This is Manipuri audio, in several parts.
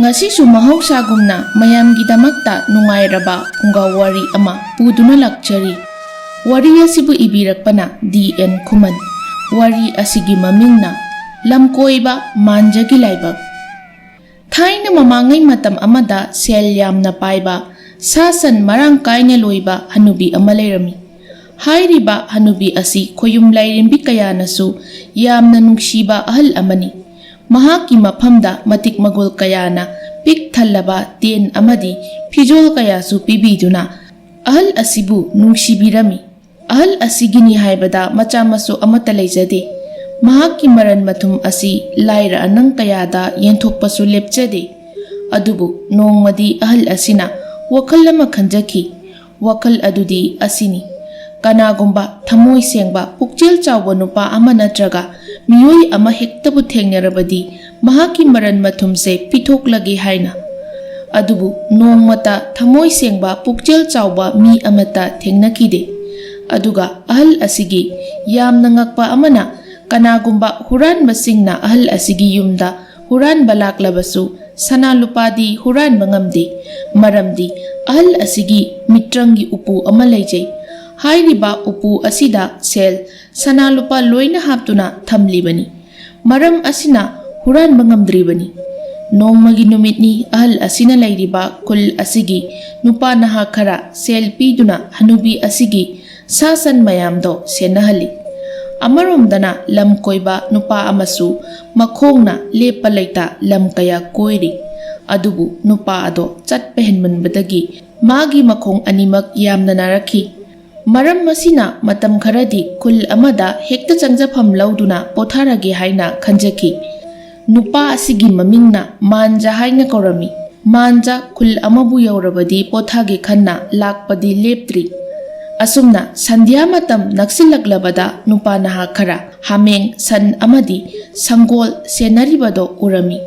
Ngasisu mahausa-gumna mayamgidamakta nungairaba pungaw wari ama puduna lakchari. Wari asibu ibirakpana D.N. Kuman. Wari asigi mamingna lamkoiba manjagi laibag. Thaina mamangay matam amada sel yamna paiba sasan marang kaina loiba hanubi amalayrami. Hairiba hanubi asi koyum layrimbi kaya nasu yamna nungshiba ahal amani. Mahaki maphamda matik magol kaya na pik thalaba ten amadi pijol kaya su pibiduna ahal asibu nungsibirami. Ahal asigini haibada macha maso amata laijade. Mahaki maran mathum asi laira anang kayada yenthokpasu lepjade. Adubu nongmadi ahal asina wakal lama khanjaki. Wakal adudi asini. Kanagumba thamoi sengba pukchel chawba nupa ama natraga miyoi ama hektabu thengnarabadi mahaki maran mathumse pithoklage haina. Adubu nongmata thamoi sengba pukchel chawba mi amata thengnakide. Aduga ahal asigi yamna ngakpa amana kanagumba huran basingna ahal asigi yumda huran balaklabasu sana lupadi huran bangamde. Maramdi ahal asigi mitrangi upu ama laijay. Hairiba upu asida sel sana lupa loina haptuna thamlibani. Maram asina huran bangamdribani. Nongmagi numitni ahal asina layriba kul asigi nupa naha khara sel piduna hanubi asigi sasan mayamdo senahali. Amaromdana lam koiba nupa amasu makhongna lepa laita lam kaya koiri. Adubu nupa ado chatpehenmanbadagi magi makhong animak yamna narakhi. Maram masina matam kharadi kul amada hekta changjafam lauduna potharage haina khanjaki. Nupa asigi mamingna manja haina korami. Manja kul amabu yaurabadi pothage khanna lakpadi leptri. Asumna sandhya matam naksilaklabada nupa naha khara hameng san amadi sanggol senaribado urami.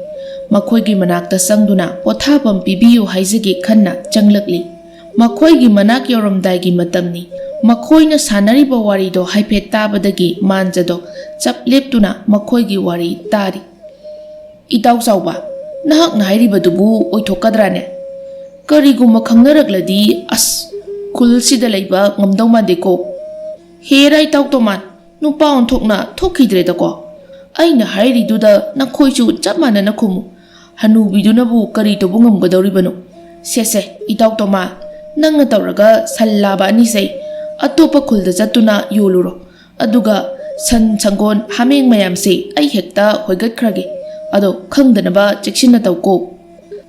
Makhoigi manakta sangduna pothabam pibiyu haizagi khanna changlakli. Makhoigi manak yoramdaigi matamni. Makhoina sanariba warido haiphet tabadagi manjado chap leptuna makhoigi wari tari. Itaw chawba nahak na hairibadubu oithokadrane. Kariguma khangnarakladi as khul sida laiba ngamdaw mandeko. Hera itaw toman nupa onthokna thokhidredako. Aina hairiduda nakhoichu chap manana khumu. Hanubidunabu kari tobu ngamgadawribano. Sese itaw toma nangna tawraga sallaba anisai atopa khulda jatuna yoluro. Aduga san sangon hameng mayamse ai hekta hoigatkrage. Ado khangdanaba cheksinna tawko.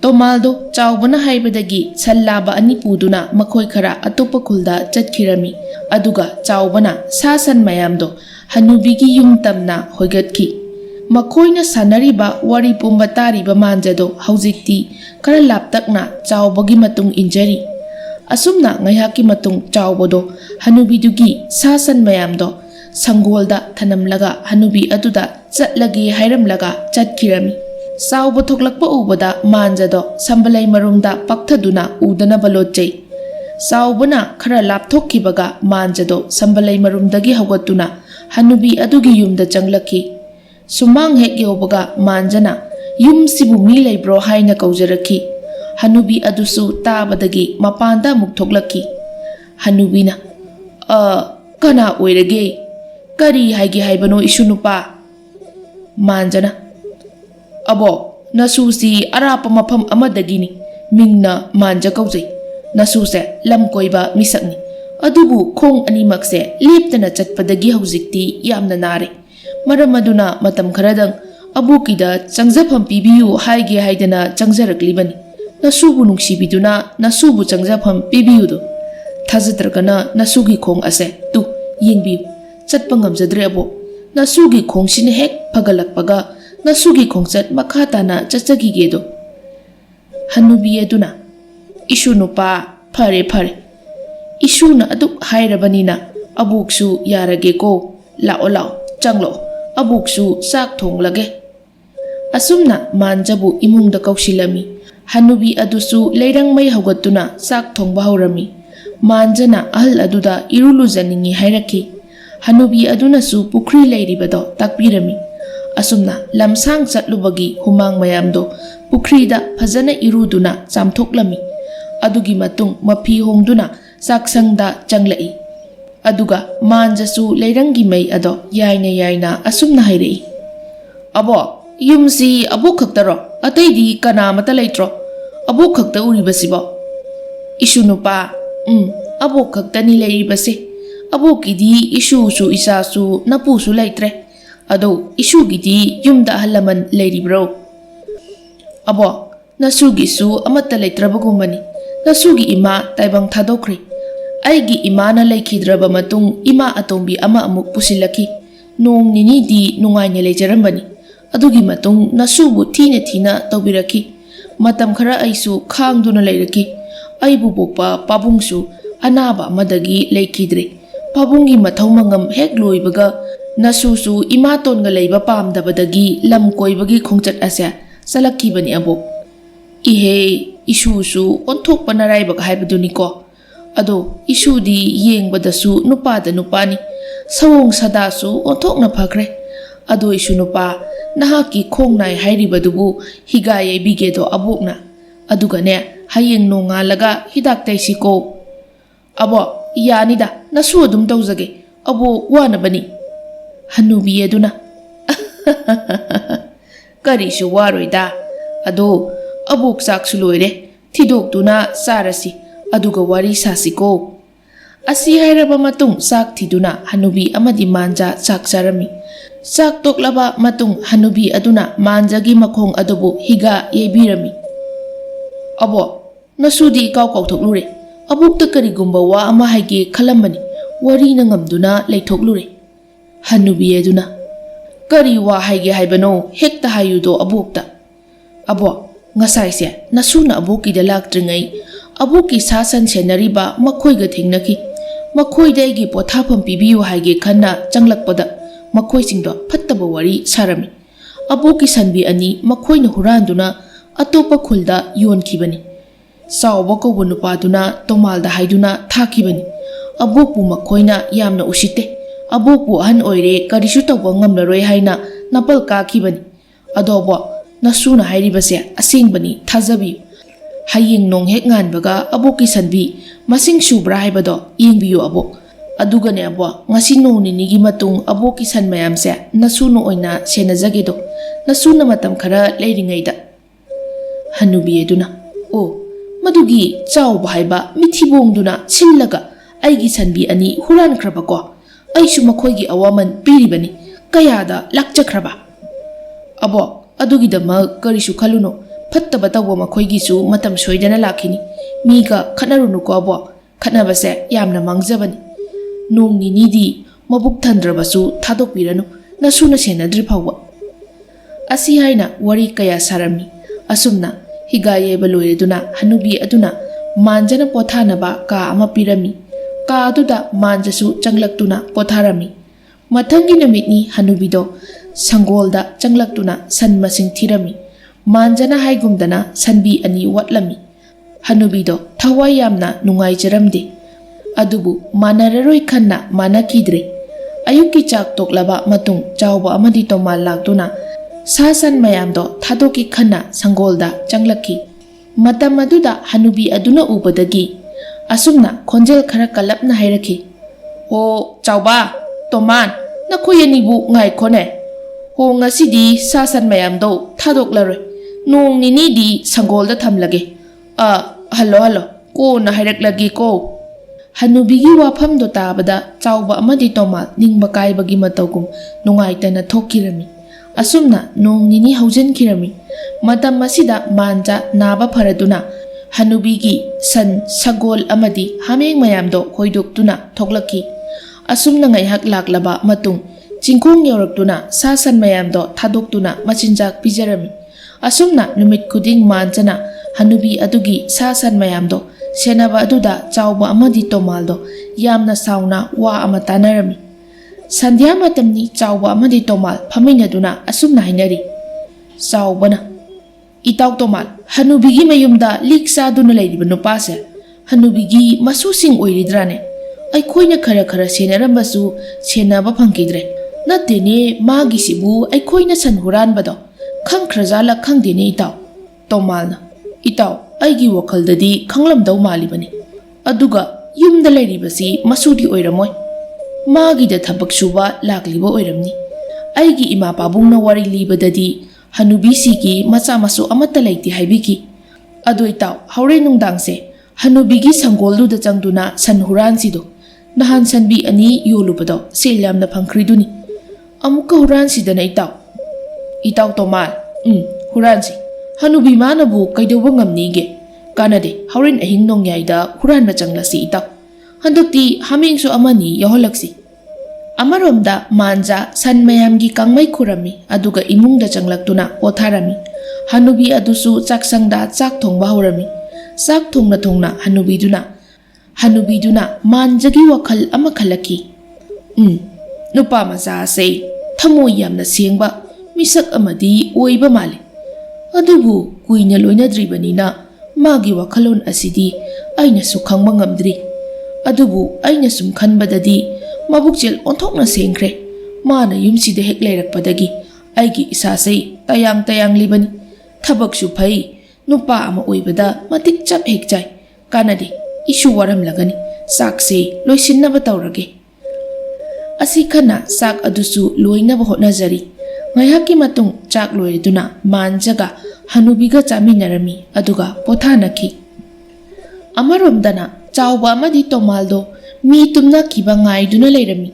Tomaldo chawbana haibadagi sallaba ani puduna makhoi khara atopa khulda chatkirami. Aduga chawbana sasan mayamdo hanubigi yum tamna hoigatki. Makhoina sanariba wari pumba tariba manjado haujikti kara laptakna chawbagi matung injari. Asumna ngayhaki matung chawbodo hanubidugi sasan mayamdo sanggolda thanamlaga hanubi aduda chatlagi hairamlaga chatkirami. Sawbo thoklakpa ubada manjado sambalai marumda pakthaduna udana balotjay. Sawbona khara lapthokkibaga manjado sambalai marumdagi hawgatuna hanubi adugi yumda changlakhi. Sumang hek yobaga manjana yum sibu mi leibro haina kaujarakhi. Hanubi adusu tabadagi mapanda muktoklaki. Hanubina kana oirage kari haigi haibano isunupa. Manjana abo nasusi arapa mafam amadagini mingna manja kaujay. Nasuse lamkoiba misakni. Adubu khong animakse leptana chatpadagi haujikti yamna nare. Maramaduna matam kharadang abukida changjafam pibiyu haige haidana changjaraklibani. Nasubu nungsibiduna nasubu changjafam pibiyudo. Thajadragana nasugi khong ase tu yengbiyu chatpa ngamjadre abo. Nasugi khong sine hek phagalakpaga nasugi khongchat makha tana chachagige do. Hanubi aduna isu nupa phare phare. Isuna aduk hairabanina abuksu yarage ko lao lao changlo abuksu sak thonglage. Asumna manjabu imungda kausilami. Hanubi adusu leirang may hawgatuna sak thongba hawrami. Manjana ahal aduda irulujaningi hairaki. Hanubi adunasu pukri lairibado takpirami. asumna lamsang chatlubagi humang mayamdo pukrida phajana iruduna chamthoklami adugi matung mafi hongduna saksangda changlai aduga manjasu leirangi mai ado yaina asumna hairei abo yumsi abu khaktaro ataidi kana mata leitro abu khakta uribasibo isunupa abu khaktani leiribase abu kidi isu su isa su napu su leitre ado isu gidi yumda halaman leiribro abo nasugi su amata leitrabagumani nasugi ima taibang thadokri aigi imana leikhidraba matung ima atombi ama amuk pusilaki nong nini di nungaina leijarambani adugi matung nasubu thina tawbiraki matam khara aisu khangduna leiraki aibu bokpa pabungsu anaba amadagi leikhidre pabungi mathau mangam hek loibaga nasusu imatonga leiba pamdabadagi lam koibagi khongchat asya salakkibani abo ihe isusu onthokpa naraibaga haibaduni ko ado isudi yengbadasu nupada nupani sawong sadasu onthokna phakre ado isu nupa nahaki khongnai hairibadubu higaye bigedo abokna adugane hayeng nongalaga hidak taisiko abo yanida nasu adum tawjage abo wanabani hanubi aduna karisu waroida ado abok saksu loire thidokduna sarasi aduga wari sasiko asi hairaba matung sak thiduna hanubi amadi manja sak sarami sak toklaba matung hanubi aduna manjagi makhong adubu higa yebirami abo nasudi kaw thoklure abukta karigumba wa ama haige khalambani wari na ngamduna leithoklure hanubi aduna kari wa haige haibano hekta hayudo abukta abo ngasai se nasuna abuki da laktringai abuki sasan senariba makhoiga thingnaki makhoidaigi pothapam pibiyu haige khanna changlakpada makhoisingdo phattaba wari sarami abuki sanbi ani makhoina huranduna atopa khulda yonkhibani sawba ko nupaduna tomalda haiduna thakibani abuku makhoina yamna usite abuku ahan oire karisu tawba ngamlaroi haina napal kakhibani adobo nasuna hairibase asingbani thajabi hayeng nong hek nganbaga aboki sanbi masing subra haibado yengbiyo abo adugane abo ngasi noni nigi matung aboki san mayamse nasunu oina senajagedo nasuna matam khara leiringaida hanubi eduna o madugi chawba haiba mithibongduna sinlaga aigi sanbi ani huran khrabako aisu makhoigi awaman piribani kayada lakchakraba abo adugi dama karisu khaluno fattaba tawba makhoigisu matam soidana lakhini miga khanarunu ko abo khanabase yamna mangjabani nong nini di mabuk thandrabasu thadokpiranu nasuna senadri phawa asi haina wari kaya sarami asumna higaye baloireduna hanubi aduna manjana pothanaba ka ama pirami ka aduda manjasu changlaktuna potharami mathangi namitni hanubido sangolda changlaktuna san masing thirami manjana haigumdana sanbi ani watlami hanubido thawai yamna nungai jaramde adubu manararoi khanna manakidre ayuki chak toklaba matung chawba amadi tomal laktuna sasan mayamdo thadoki khanna sangolda changlaki matam aduda hanubi aduna ubadagi asumna khonjel khara kalapna hairaki o chawba toman nakhoyanibu ngai khone ho ngasidi sasan mayamdo thadoklaroi nong nini di sangolda thamlage hello ko na haireklagi ko hanubigi wafamdo tabada chawba amadi tomal ningba kaibagi matogum nungaitana thokirami asumna nong nini haujankirami matam masida manja naba pharaduna hanubigi san sagol amadi hameng mayamdo hoidoktuna thoklaki asumna ngaihak laklaba matung chingkong yoraktuna sasan mayamdo thadoktuna machinjak pijarami asumna numit khuding manjana hanubi adugi sasan mayamdo senaba aduda chawba amadi tomaldo yamna sauna wa ama tanarami sandhya matamni chawba amadi tomal phaminaduna asumna hainari chawbana itaw tomal hanubigi mayumda liksa duna leiriba nupase hanubigi masusing oiridrane aikhoina khara senarambasu senaba phangkidre Nattene magisibu ꯑꯩꯈꯣꯏꯅ ꯁꯟ ꯍꯨꯔꯥꯟꯕꯗꯣ ꯈꯪꯈ꯭ꯔꯖꯥꯠꯂ ꯈꯪꯗꯦꯅꯦ ꯏꯇꯥꯎ. ꯇꯣꯃꯥꯜꯅ ꯏꯇꯥꯎ ꯑꯩꯒꯤ ꯋꯥꯈꯜꯗꯗꯤ ꯈꯪꯂꯝꯗꯧ ꯃꯥꯜꯂꯤꯕꯅꯤ. ꯑꯗꯨꯒ ꯌꯨꯝꯗ ꯂꯩꯔꯤꯕꯁꯤ ꯃꯁꯨꯗꯤ ꯑꯣꯏꯔꯝꯃꯣꯏ. ꯃꯥꯒꯤꯗ ꯊꯕꯛ ꯁꯨꯕ ꯂꯥꯛꯂꯤꯕ ꯑꯣꯏꯔꯝꯅꯤ. ꯑꯩꯒꯤ ꯏꯃꯥ ꯄꯥꯕꯨꯡꯅ ꯋꯥꯔꯤ ꯂꯤꯕꯗꯗꯤ ꯍꯅꯨꯕꯤꯁꯤꯒꯤ ꯃꯆꯥ ꯃꯁꯨ ꯑꯃꯠꯇ ꯂꯩꯇꯦ ꯍꯥꯏꯕꯤꯈꯤ. ꯑꯗꯣ ꯏꯇꯥꯎ ꯍꯧꯔꯦꯟ ꯅꯨꯡꯗꯥꯡꯁꯦ ꯍꯅꯨꯕꯤꯒꯤ ꯁꯪꯒꯣꯜꯗꯨꯗ ꯆꯪꯗꯨꯅ ꯁꯟ ꯍꯨꯔꯥꯟꯁꯤꯗꯣ. ꯅꯍꯥꯟ ꯁꯟꯕꯤ ꯑꯅꯤ ꯌꯣꯜꯂꯨꯕꯗꯣ ꯁꯦꯜ ꯌꯥꯝꯅ ꯐꯪꯈ꯭ꯔꯤꯗꯨꯅꯤ. ꯑꯃꯨꯛꯀ ꯍꯨꯔꯥꯟꯁꯤꯗꯅ ꯏꯇꯥꯎ. ꯏꯇꯥꯎ ꯇꯣꯃꯥꯜ, ꯍꯨꯔꯥꯟꯁꯤ. ꯍꯅꯨꯕꯤ ꯃꯥꯅꯕꯨ ꯀꯩꯗꯧꯕ ꯉꯝꯅꯤꯒꯦ? ꯀꯥꯟꯅꯗꯦ, ꯍꯧꯔꯦꯟ ꯑꯍꯤꯡ ꯅꯣꯡꯌꯥꯏꯗ ꯍꯨꯔꯥꯟꯕ ꯆꯪꯂꯁꯤ ꯏꯇꯥꯎ. ꯍꯟꯗꯛꯇꯤ ꯍꯥꯃꯦꯡꯁꯨ ꯑꯃꯅꯤ ꯌꯥꯎꯍꯜꯂꯛꯁꯤ. ꯑꯃꯔꯣꯝꯗ ꯃꯥꯟꯖꯥ ꯁꯟ ꯃꯌꯥꯝꯒꯤ ꯀꯥꯡꯃꯩ ꯈꯨꯔꯝꯃꯤ ꯑꯗꯨꯒ ꯏꯃꯨꯡꯗ ꯆꯪꯂꯛꯇꯨꯅ ꯄꯣꯊꯥꯔꯝꯃꯤ. ꯍꯅꯨꯕꯤ ꯑꯗꯨꯁꯨ ꯆꯥꯛꯁꯪꯗ ꯆꯥꯛ ꯊꯣꯡꯕ ꯍꯧꯔꯝꯃꯤ. ꯆꯥꯛ ꯊꯣꯡꯅ ꯊꯣꯡꯅ ꯍꯅꯨꯕꯤꯗꯨꯅ ꯃꯥꯟꯖꯥꯒꯤ ꯋꯥꯈꯜ ꯑꯃ ꯈꯜꯂꯛꯈꯤ. ꯅꯨꯄꯥ ꯃꯆꯥ ꯑꯁꯦ ꯊꯃꯣꯏ ꯌꯥꯝꯅ ꯁꯦꯡꯕ ꯃꯤꯁꯛ ꯑꯃꯗꯤ ꯑꯣꯏꯕ ꯃꯥꯜꯂꯤ. ꯑꯗꯨꯕꯨ ꯀꯨꯏꯅ ꯂꯣꯏꯅꯗ꯭ꯔꯤꯕꯅꯤꯅ ꯃꯥꯒꯤ ꯋꯥꯈꯜꯂꯣꯟ ꯑꯁꯤꯗꯤ ꯑꯩꯅꯁꯨ ꯈꯪꯕ ꯉꯝꯗ꯭ꯔꯤ. ꯑꯗꯨꯕꯨ ꯑꯩꯅ ꯁꯨꯝ ꯈꯟꯕꯗꯗꯤ ꯃꯕꯨꯛꯆꯦꯜ ꯑꯣꯟꯊꯣꯛꯅ ꯁꯦꯡꯈ꯭ꯔꯦ. ꯃꯥꯅ ꯌꯨꯝꯁꯤꯗ ꯍꯦꯛ ꯂꯩꯔꯛꯄꯗꯒꯤ ꯑꯩꯒꯤ ꯏꯁꯥꯁꯦ ꯇꯌꯥꯡꯂꯤꯕꯅꯤ. ꯊꯕꯛꯁꯨ ꯐꯩ, ꯅꯨꯄꯥ ꯑꯃ ꯑꯣꯏꯕꯗ ꯃꯇꯤꯛ ꯆꯞ ꯍꯦꯛ ꯆꯥꯏ. ꯀꯥꯟꯅꯗꯦ, ꯏꯁꯨ ꯋꯥꯔꯝꯂꯒꯅꯤ. ꯆꯥꯛꯁꯦ ꯂꯣꯏꯁꯤꯟꯅꯕ ꯇꯧꯔꯒꯦ. ꯑꯁꯤ ꯈꯟꯅ ꯆꯥꯛ ꯑꯗꯨꯁꯨ ꯂꯣꯏꯅꯕ ꯍꯣꯠꯅꯖꯔꯤ. ꯉꯥꯏꯍꯥꯛꯀꯤ ꯃꯇꯨꯡ ꯆꯥꯛ ꯂꯣꯏꯔꯗꯨꯅ ꯃꯥꯟꯖꯥꯒ ꯍꯅꯨꯕꯤꯒ ꯆꯥꯃꯤꯟꯅꯔꯝꯃꯤ ꯑꯗꯨꯒ ꯄꯣꯊꯥꯅꯈꯤ. ꯑꯃꯔꯣꯝꯗꯅ ꯆꯥꯎꯕ ꯑꯃꯗꯤ ꯇꯣꯃꯥꯜꯗꯣ ꯃꯤ ꯇꯨꯝꯅꯈꯤꯕ ꯉꯥꯏꯗꯨꯅ ꯂꯩꯔꯝꯃꯤ.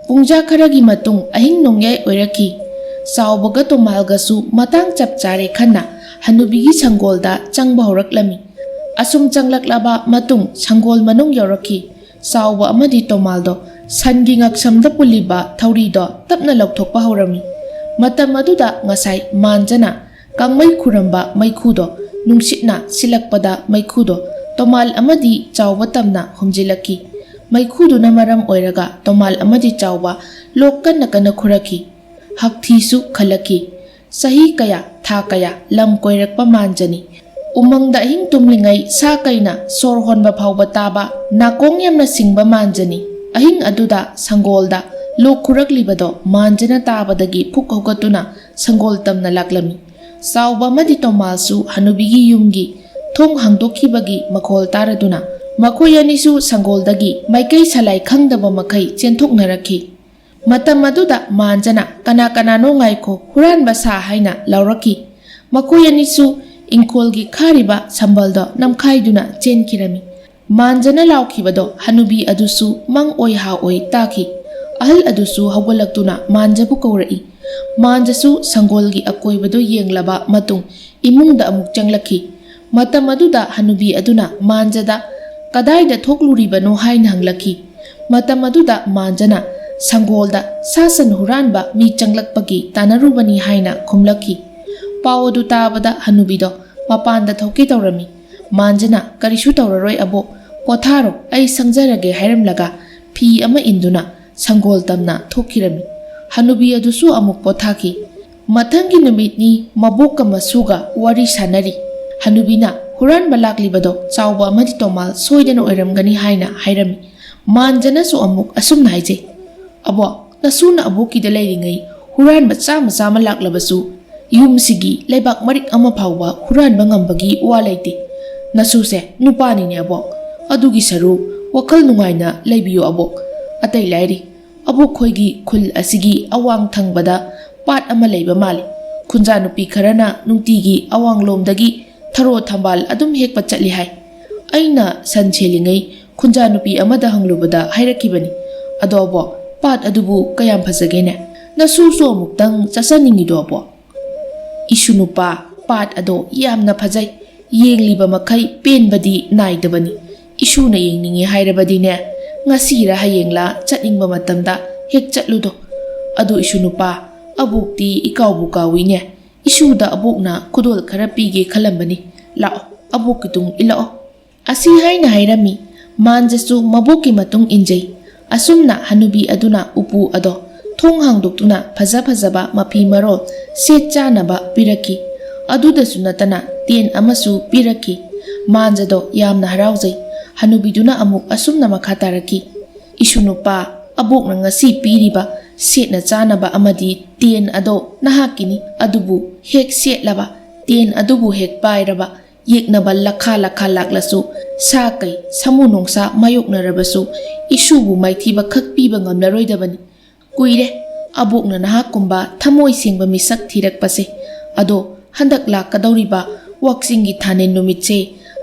ꯄꯨꯡꯖꯥ ꯈꯔꯒꯤ ꯃꯇꯨꯡ ꯑꯍꯤꯡ ꯅꯣꯡꯌꯥꯏ ꯑꯣꯏꯔꯛꯈꯤ. ꯆꯥꯎꯕꯒ ꯇꯣꯃꯥꯜꯒꯁꯨ ꯃꯇꯥꯡ ꯆꯞ ꯆꯥꯔꯦ ꯈꯟꯅ ꯍꯅꯨꯕꯤꯒꯤ ꯁꯪꯒꯣꯜꯗ ꯆꯪꯕ ꯍꯧꯔꯛꯂꯝꯃꯤ. ꯑꯁꯨꯝ ꯆꯪꯂꯛꯂꯕ ꯃꯇꯨꯡ ꯁꯪꯒꯣꯜ ꯃꯅꯨꯡ ꯌꯧꯔꯛꯈꯤ. ꯆꯥꯎꯕ ꯑꯃꯗꯤ ꯇꯣꯃꯥꯜꯗꯣ ꯁꯟꯒꯤ ꯉꯛꯁꯝꯗ ꯄꯨꯜꯂꯤꯕ ꯊꯧꯔꯤꯗꯣ ꯇꯞꯅ ꯂꯧꯊꯣꯛꯄ ꯍꯧꯔꯝꯃꯤ. ꯃꯇꯝ ꯑꯗꯨꯗ ꯉꯁꯥꯏ ꯃꯥꯟꯖꯥꯅ ꯀꯥꯡꯃꯩ ꯈꯨꯔꯝꯕ ꯃꯩꯈꯨꯗꯣ ꯅꯨꯡꯁꯤꯠꯅ ꯁꯤꯜꯂꯛꯄꯗ ꯃꯩꯈꯨꯗꯣ ꯇꯣꯃꯥꯜ ꯑꯃꯗꯤ ꯆꯥꯎꯕ ꯇꯝꯅ ꯍꯨꯝꯖꯤꯜꯂꯛꯈꯤ. ꯃꯩꯈꯨꯗꯨꯅ ꯃꯔꯝ ꯑꯣꯏꯔꯒ ꯇꯣꯃꯥꯜ ꯑꯃꯗꯤ ꯆꯥꯎꯕ ꯂꯣꯛ ꯀꯟꯅ ꯀꯟꯅ ꯈꯨꯔꯛꯈꯤ. ꯍꯛꯊꯤꯁꯨ ꯈꯜꯂꯛꯈꯤ. ꯆꯍꯤ ꯀꯌా ꯊꯥ ꯀꯌా ꯂꯝ ꯀꯣꯏꯔꯛꯄ ꯃꯥꯟꯖꯥꯅꯤ. ꯎꯃꯪꯗ ꯑꯍꯤꯡ ꯇꯨꯝꯂꯤꯉꯩ सा ꯀꯩꯅ ꯁꯣꯔ ꯍꯣꯟꯕ ꯐꯥꯎꯕ ꯇꯥꯕ ꯅꯥꯀꯣꯡ ꯌꯥꯝꯅ ꯁꯤꯡꯕ ꯃꯥꯟꯖꯥꯅꯤ. ꯑꯍꯤꯡ ꯑꯗꯨꯗ ꯁꯪꯒꯣꯜꯗ ꯂꯣꯛ ꯈꯨꯔꯛꯂꯤꯕꯗꯣ ꯃꯥꯟꯖꯥꯅ ꯇꯥꯕꯗꯒꯤ ꯐꯨꯛ ꯍꯧꯒꯠꯇꯨꯅ ꯁꯪꯒꯣꯜ ꯇꯝꯅ ꯂꯥꯛꯂꯝꯃꯤ. ꯆꯥꯎꯕ ꯑꯃꯗꯤ ꯇꯣꯃꯥꯜꯁꯨ ꯍꯅꯨꯕꯤꯒꯤ ꯌꯨꯝꯒꯤ ꯊꯣꯡ ꯍꯥꯡꯗꯣꯛꯈꯤꯕꯒꯤ ꯃꯈꯣꯜ ꯇꯥꯔꯗꯨꯅ ꯃꯈꯣꯏ ꯑꯅꯤꯁꯨ ꯁꯪꯒꯣꯜꯗꯒꯤ ꯃꯥꯏꯀꯩ ꯁꯂꯥꯏ ꯈꯪꯗꯕ ꯃꯈꯩ ꯆꯦꯟꯊꯣꯛꯅꯔꯛꯈꯤ. ꯃꯇꯝ ꯑꯗꯨꯗ ꯃꯥꯟꯖꯥꯅ ꯀꯅꯥꯅꯣ ꯉꯥꯏꯈꯣ, ꯍꯨꯔꯥꯟꯕ ꯁꯥ ꯍꯥꯏꯅ ꯂꯥꯎꯔꯛꯈꯤ. ꯃꯈꯣꯏ ꯑꯅꯤꯁꯨ ꯏꯪꯈꯣꯜꯒꯤ ꯈꯥꯔꯤꯕ ꯁꯝꯕꯜꯗꯣ ꯅꯝꯈꯥꯏꯗꯨꯅ ꯆꯦꯟꯈꯤꯔꯝꯃꯤ. ꯃꯥꯟꯖꯥꯅ ꯂꯥꯎꯈꯤꯕꯗꯣ ꯍꯅꯨꯕꯤ ꯑꯗꯨꯁꯨ ꯃꯪ ꯑꯣꯏ ꯍꯥ ꯑꯣꯏ ꯇꯥꯈꯤ. ꯑꯍꯜ ꯑꯗꯨꯁꯨ ꯍꯧꯒꯠꯂꯛꯇꯨꯅ ꯃꯥꯟꯖꯥꯕꯨ ꯀꯧꯔꯛꯏ. ꯃꯥꯟꯖꯥꯁꯨ ꯁꯪꯒꯣꯜꯒꯤ ꯑꯀꯣꯏꯕꯗꯨ ꯌꯦꯡꯂꯕ ꯃꯇꯨꯡ ꯏꯃꯨꯡꯗ ꯑꯃꯨꯛ ꯆꯪꯂꯛꯈꯤ. ꯃꯇꯝ ꯑꯗꯨꯗ ꯍꯅꯨꯕꯤ ꯑꯗꯨꯅ ꯃꯥꯟꯖꯥꯗ ꯀꯗꯥꯏꯗ ꯊꯣꯛꯂꯨꯔꯤꯕꯅꯣ ꯍꯥꯏꯅ ꯍꯪꯂꯛꯈꯤ. ꯃꯇꯝ ꯑꯗꯨꯗ ꯃꯥꯟꯖꯥꯅ ꯁꯪꯒꯣꯜꯗ ꯁꯥ ꯁꯟ ꯍꯨꯔꯥꯟꯕ ꯃꯤ ꯆꯪꯂꯛꯄꯒꯤ ꯇꯥꯟꯅꯔꯨꯕꯅꯤ ꯍꯥꯏꯅ ꯈꯨꯝꯂꯛꯈꯤ. ꯄꯥꯎ ꯑꯗꯨ ꯇꯥꯕꯗ ꯍꯅꯨꯕꯤꯗꯣ ꯃꯄꯥꯟꯗ ꯊꯣꯛꯀꯦ ꯇꯧꯔꯝꯃꯤ. ꯃꯥꯟꯖꯥꯅ ꯀꯔꯤꯁꯨ ꯇꯧꯔꯔꯣꯏ ꯑꯕꯣꯛ, ꯄꯣꯊꯥꯔꯣ, ꯑꯩ ꯁꯪꯖꯔꯒꯦ ꯍꯥꯏꯔꯝꯂꯒ ꯐꯤ ꯑꯃ ꯏꯟꯗꯨꯅ ꯁꯪꯒꯣꯜ ꯇꯝꯅ ꯊꯣꯛꯈꯤꯔꯝꯃꯤ. ꯍꯅꯨꯕꯤ ꯑꯗꯨꯁꯨ ꯑꯃꯨꯛ ꯄꯣꯊꯥꯈꯤ. ꯃꯊꯪꯒꯤ ꯅꯨꯃꯤꯠꯅꯤ ꯃꯕꯣꯛꯀ ꯃꯁꯨꯒ ꯋꯥꯔꯤ ꯁꯥꯟꯅꯔꯤ. ꯍꯅꯨꯕꯤꯅ ꯍꯨꯔꯥꯟꯕ ꯂꯥꯛꯂꯤꯕꯗꯣ ꯆꯥꯎꯕ ꯑꯃꯗꯤ ꯇꯣꯃꯥꯜ ꯁꯣꯏꯗꯅ ꯑꯣꯏꯔꯝꯒꯅꯤ ꯍꯥꯏꯅ ꯍꯥꯏꯔꯝꯃꯤ. ꯃꯥꯟꯖꯥꯅꯁꯨ ꯑꯃꯨꯛ ꯑꯁꯨꯝꯅ ꯍꯥꯏꯖꯩ. ꯑꯕꯣꯛ, ꯅꯁꯨꯅ ꯑꯕꯣꯛꯀꯤꯗ ꯂꯩꯔꯤꯉꯩ ꯍꯨꯔꯥꯟꯕ ꯆꯥꯝꯃ ꯂꯥꯛꯂꯕꯁꯨ ꯌꯨꯝꯁꯤꯒꯤ ꯂꯩꯕꯥꯛ ꯃꯔꯤꯛ ꯑꯃ ꯐꯥꯎꯕ ꯍꯨꯔꯥꯟꯕ ꯉꯝꯕꯒꯤ ꯋꯥ ꯂꯩꯇꯦ. ꯅꯁꯨꯁꯦ ꯅꯨꯄꯥꯅꯤꯅꯦ ꯑꯕꯣꯛ. ꯑꯗꯨꯒꯤ ꯁꯔꯨꯛ ꯋꯥꯈꯜ ꯅꯨꯡꯉꯥꯏꯅ ꯂꯩꯕꯤꯌꯨ ꯑꯕꯣꯛ. ꯑꯇꯩ ꯂꯥꯏꯔꯤ, ꯑꯕꯣꯛ ꯈꯣꯏꯒꯤ ꯈꯨꯜ ꯑꯁꯤꯒꯤ ꯑꯋꯥꯡ ꯊꯪꯕꯗ ꯄꯥꯠ ꯑꯃ ꯂꯩꯕ ꯃꯥꯜꯂꯤ. ꯈꯨꯟꯖꯥ ꯅꯨꯄꯤ ꯈꯔꯅ ꯅꯨꯡꯇꯤꯒꯤ ꯑꯋꯥꯡꯂꯣꯝꯗꯒꯤ ꯊꯔꯣ ꯊꯝꯕꯥꯜ ꯑꯗꯨꯝ ꯍꯦꯛꯄ ꯆꯠꯂꯤ ꯍꯥꯏ. ꯑꯩꯅ ꯁꯟ ꯁꯦꯜꯂꯤꯉꯩ ꯈꯨꯟꯖꯥ ꯅꯨꯄꯤ ꯑꯃꯗ ꯍꯪꯂꯨꯕꯗ ꯍꯥꯏꯔꯛꯈꯤꯕꯅꯤ. ꯑꯗꯣ ꯑꯕꯣꯛ, ꯄꯥꯠ ꯑꯗꯨꯕꯨ ꯀꯌꯥꯝ ꯐꯖꯒꯦꯅꯦ? ꯅꯁꯨꯁꯨ ꯑꯃꯨꯛꯇꯪ ꯆꯠꯆꯅꯤꯡꯉꯤꯗꯣ ꯑꯕꯣꯛ? ꯏꯁꯨ ꯅꯨꯄꯥ, ꯄꯥꯠ ꯑꯗꯣ ꯌꯥꯝꯅ ꯐꯖꯩ. ꯌꯦꯡꯂꯤꯕ ꯃꯈꯩ ꯄꯦꯟꯕꯗꯤ ꯅꯥꯏꯗꯕꯅꯤ. ꯏꯁꯨꯅ ꯌꯦꯡꯅꯤꯡꯉꯦ ꯍꯥꯏꯔꯕꯗꯤꯅꯦ, ꯉꯁꯤꯔ ꯍꯌꯦꯡꯂ ꯆꯠꯅꯤꯡꯕ ꯃꯇꯝꯗ ꯍꯦꯛ ꯆꯠꯂꯨꯗꯣ. ꯑꯗꯨ ꯏꯁꯨ ꯅꯨꯄꯥ, ꯑꯕꯣꯛꯇꯤ ꯏꯀꯥꯎꯕꯨ ꯀꯥꯎꯏꯅꯦ. ꯏꯁꯨꯗ ꯑꯕꯣꯛꯅ ꯈꯨꯗꯣꯜ ꯈꯔ ꯄꯤꯒꯦ ꯈꯜꯂꯝꯕꯅꯤ. ꯂꯥꯛꯑꯣ, ꯑꯕꯣꯛꯀꯤ ꯇꯨꯡ ꯏꯜꯂꯛꯑꯣ. ꯑꯁꯤ ꯍꯥꯏꯅ ꯍꯥꯏꯔꯝꯃꯤ. ꯃꯥꯟꯖꯥꯁꯨ ꯃꯕꯣꯛꯀꯤ ꯃꯇꯨꯡ ꯏꯟꯖꯩ. ꯑꯁꯨꯝꯅ ꯍꯅꯨꯕꯤ ꯑꯗꯨꯅ ꯎꯄꯨ ꯑꯗꯣ ꯊꯣꯡ ꯍꯥꯡꯗꯣꯛꯇꯨꯅ ꯐꯖꯕ ꯃꯐꯤ ꯃꯔꯣꯜ ꯁꯦꯠ ꯆꯥꯅꯕ ꯄꯤꯔꯛꯈꯤ. ꯑꯗꯨꯗꯁꯨ ꯅꯠꯇꯅ ꯇꯦꯟ ꯑꯃꯁꯨ ꯄꯤꯔꯛꯈꯤ. ꯃꯥꯟꯖꯥꯗꯣ ꯌꯥꯝꯅ ꯍꯔꯥꯎꯖꯩ. ꯍꯅꯨꯕꯤꯗꯨꯅ ꯑꯃꯨꯛ ꯑꯁꯨꯝꯅ ꯃꯈꯥ ꯇꯥꯔꯛꯈꯤ. ꯏꯁꯨ ꯅꯨꯄꯥ, ꯑꯕꯣꯛꯅ ꯉꯁꯤ ꯄꯤꯔꯤꯕ ꯁꯦꯠꯅ ꯆꯥꯅꯕ ꯑꯃꯗꯤ ꯇꯦꯟ ꯑꯗꯣ ꯅꯍꯥꯛꯀꯤꯅꯤ ꯑꯗꯨꯕꯨ ꯍꯦꯛ ꯁꯦꯠꯂꯕ ꯇꯦꯟ ꯑꯗꯨꯕꯨ ꯍꯦꯛ ꯄꯥꯏꯔꯕ ꯌꯦꯛꯅꯕ ꯂꯈꯥ ꯂꯈꯥ ꯂꯥꯛꯂꯁꯨ ꯁꯥ ꯀꯩ ꯁꯥꯃꯨ ꯅꯣꯡꯁꯥ ꯃꯥꯌꯣꯛꯅꯔꯕꯁꯨ ꯏꯁꯨꯕꯨ ꯃꯥꯏꯊꯤꯕ ꯈꯛ ꯄꯤꯕ ꯉꯝꯂꯔꯣꯏꯗꯕꯅꯤ꯫ ꯀꯨꯏꯔꯦ ꯑꯕꯣꯛꯅ ꯅꯍꯥꯛꯀꯨꯝꯕ ꯊꯃꯣꯏ ꯁꯦꯡꯕ ꯃꯤꯁꯛ ꯊꯤꯔꯛꯄꯁꯦ꯫ ꯑꯗꯣ ꯍꯟꯗꯛ ꯂꯥꯛꯀꯗꯧꯔꯤꯕ ꯋꯥꯛꯆꯤꯡꯒꯤ ꯊꯥꯅꯦꯜ ꯅꯨꯃꯤꯠꯁꯦ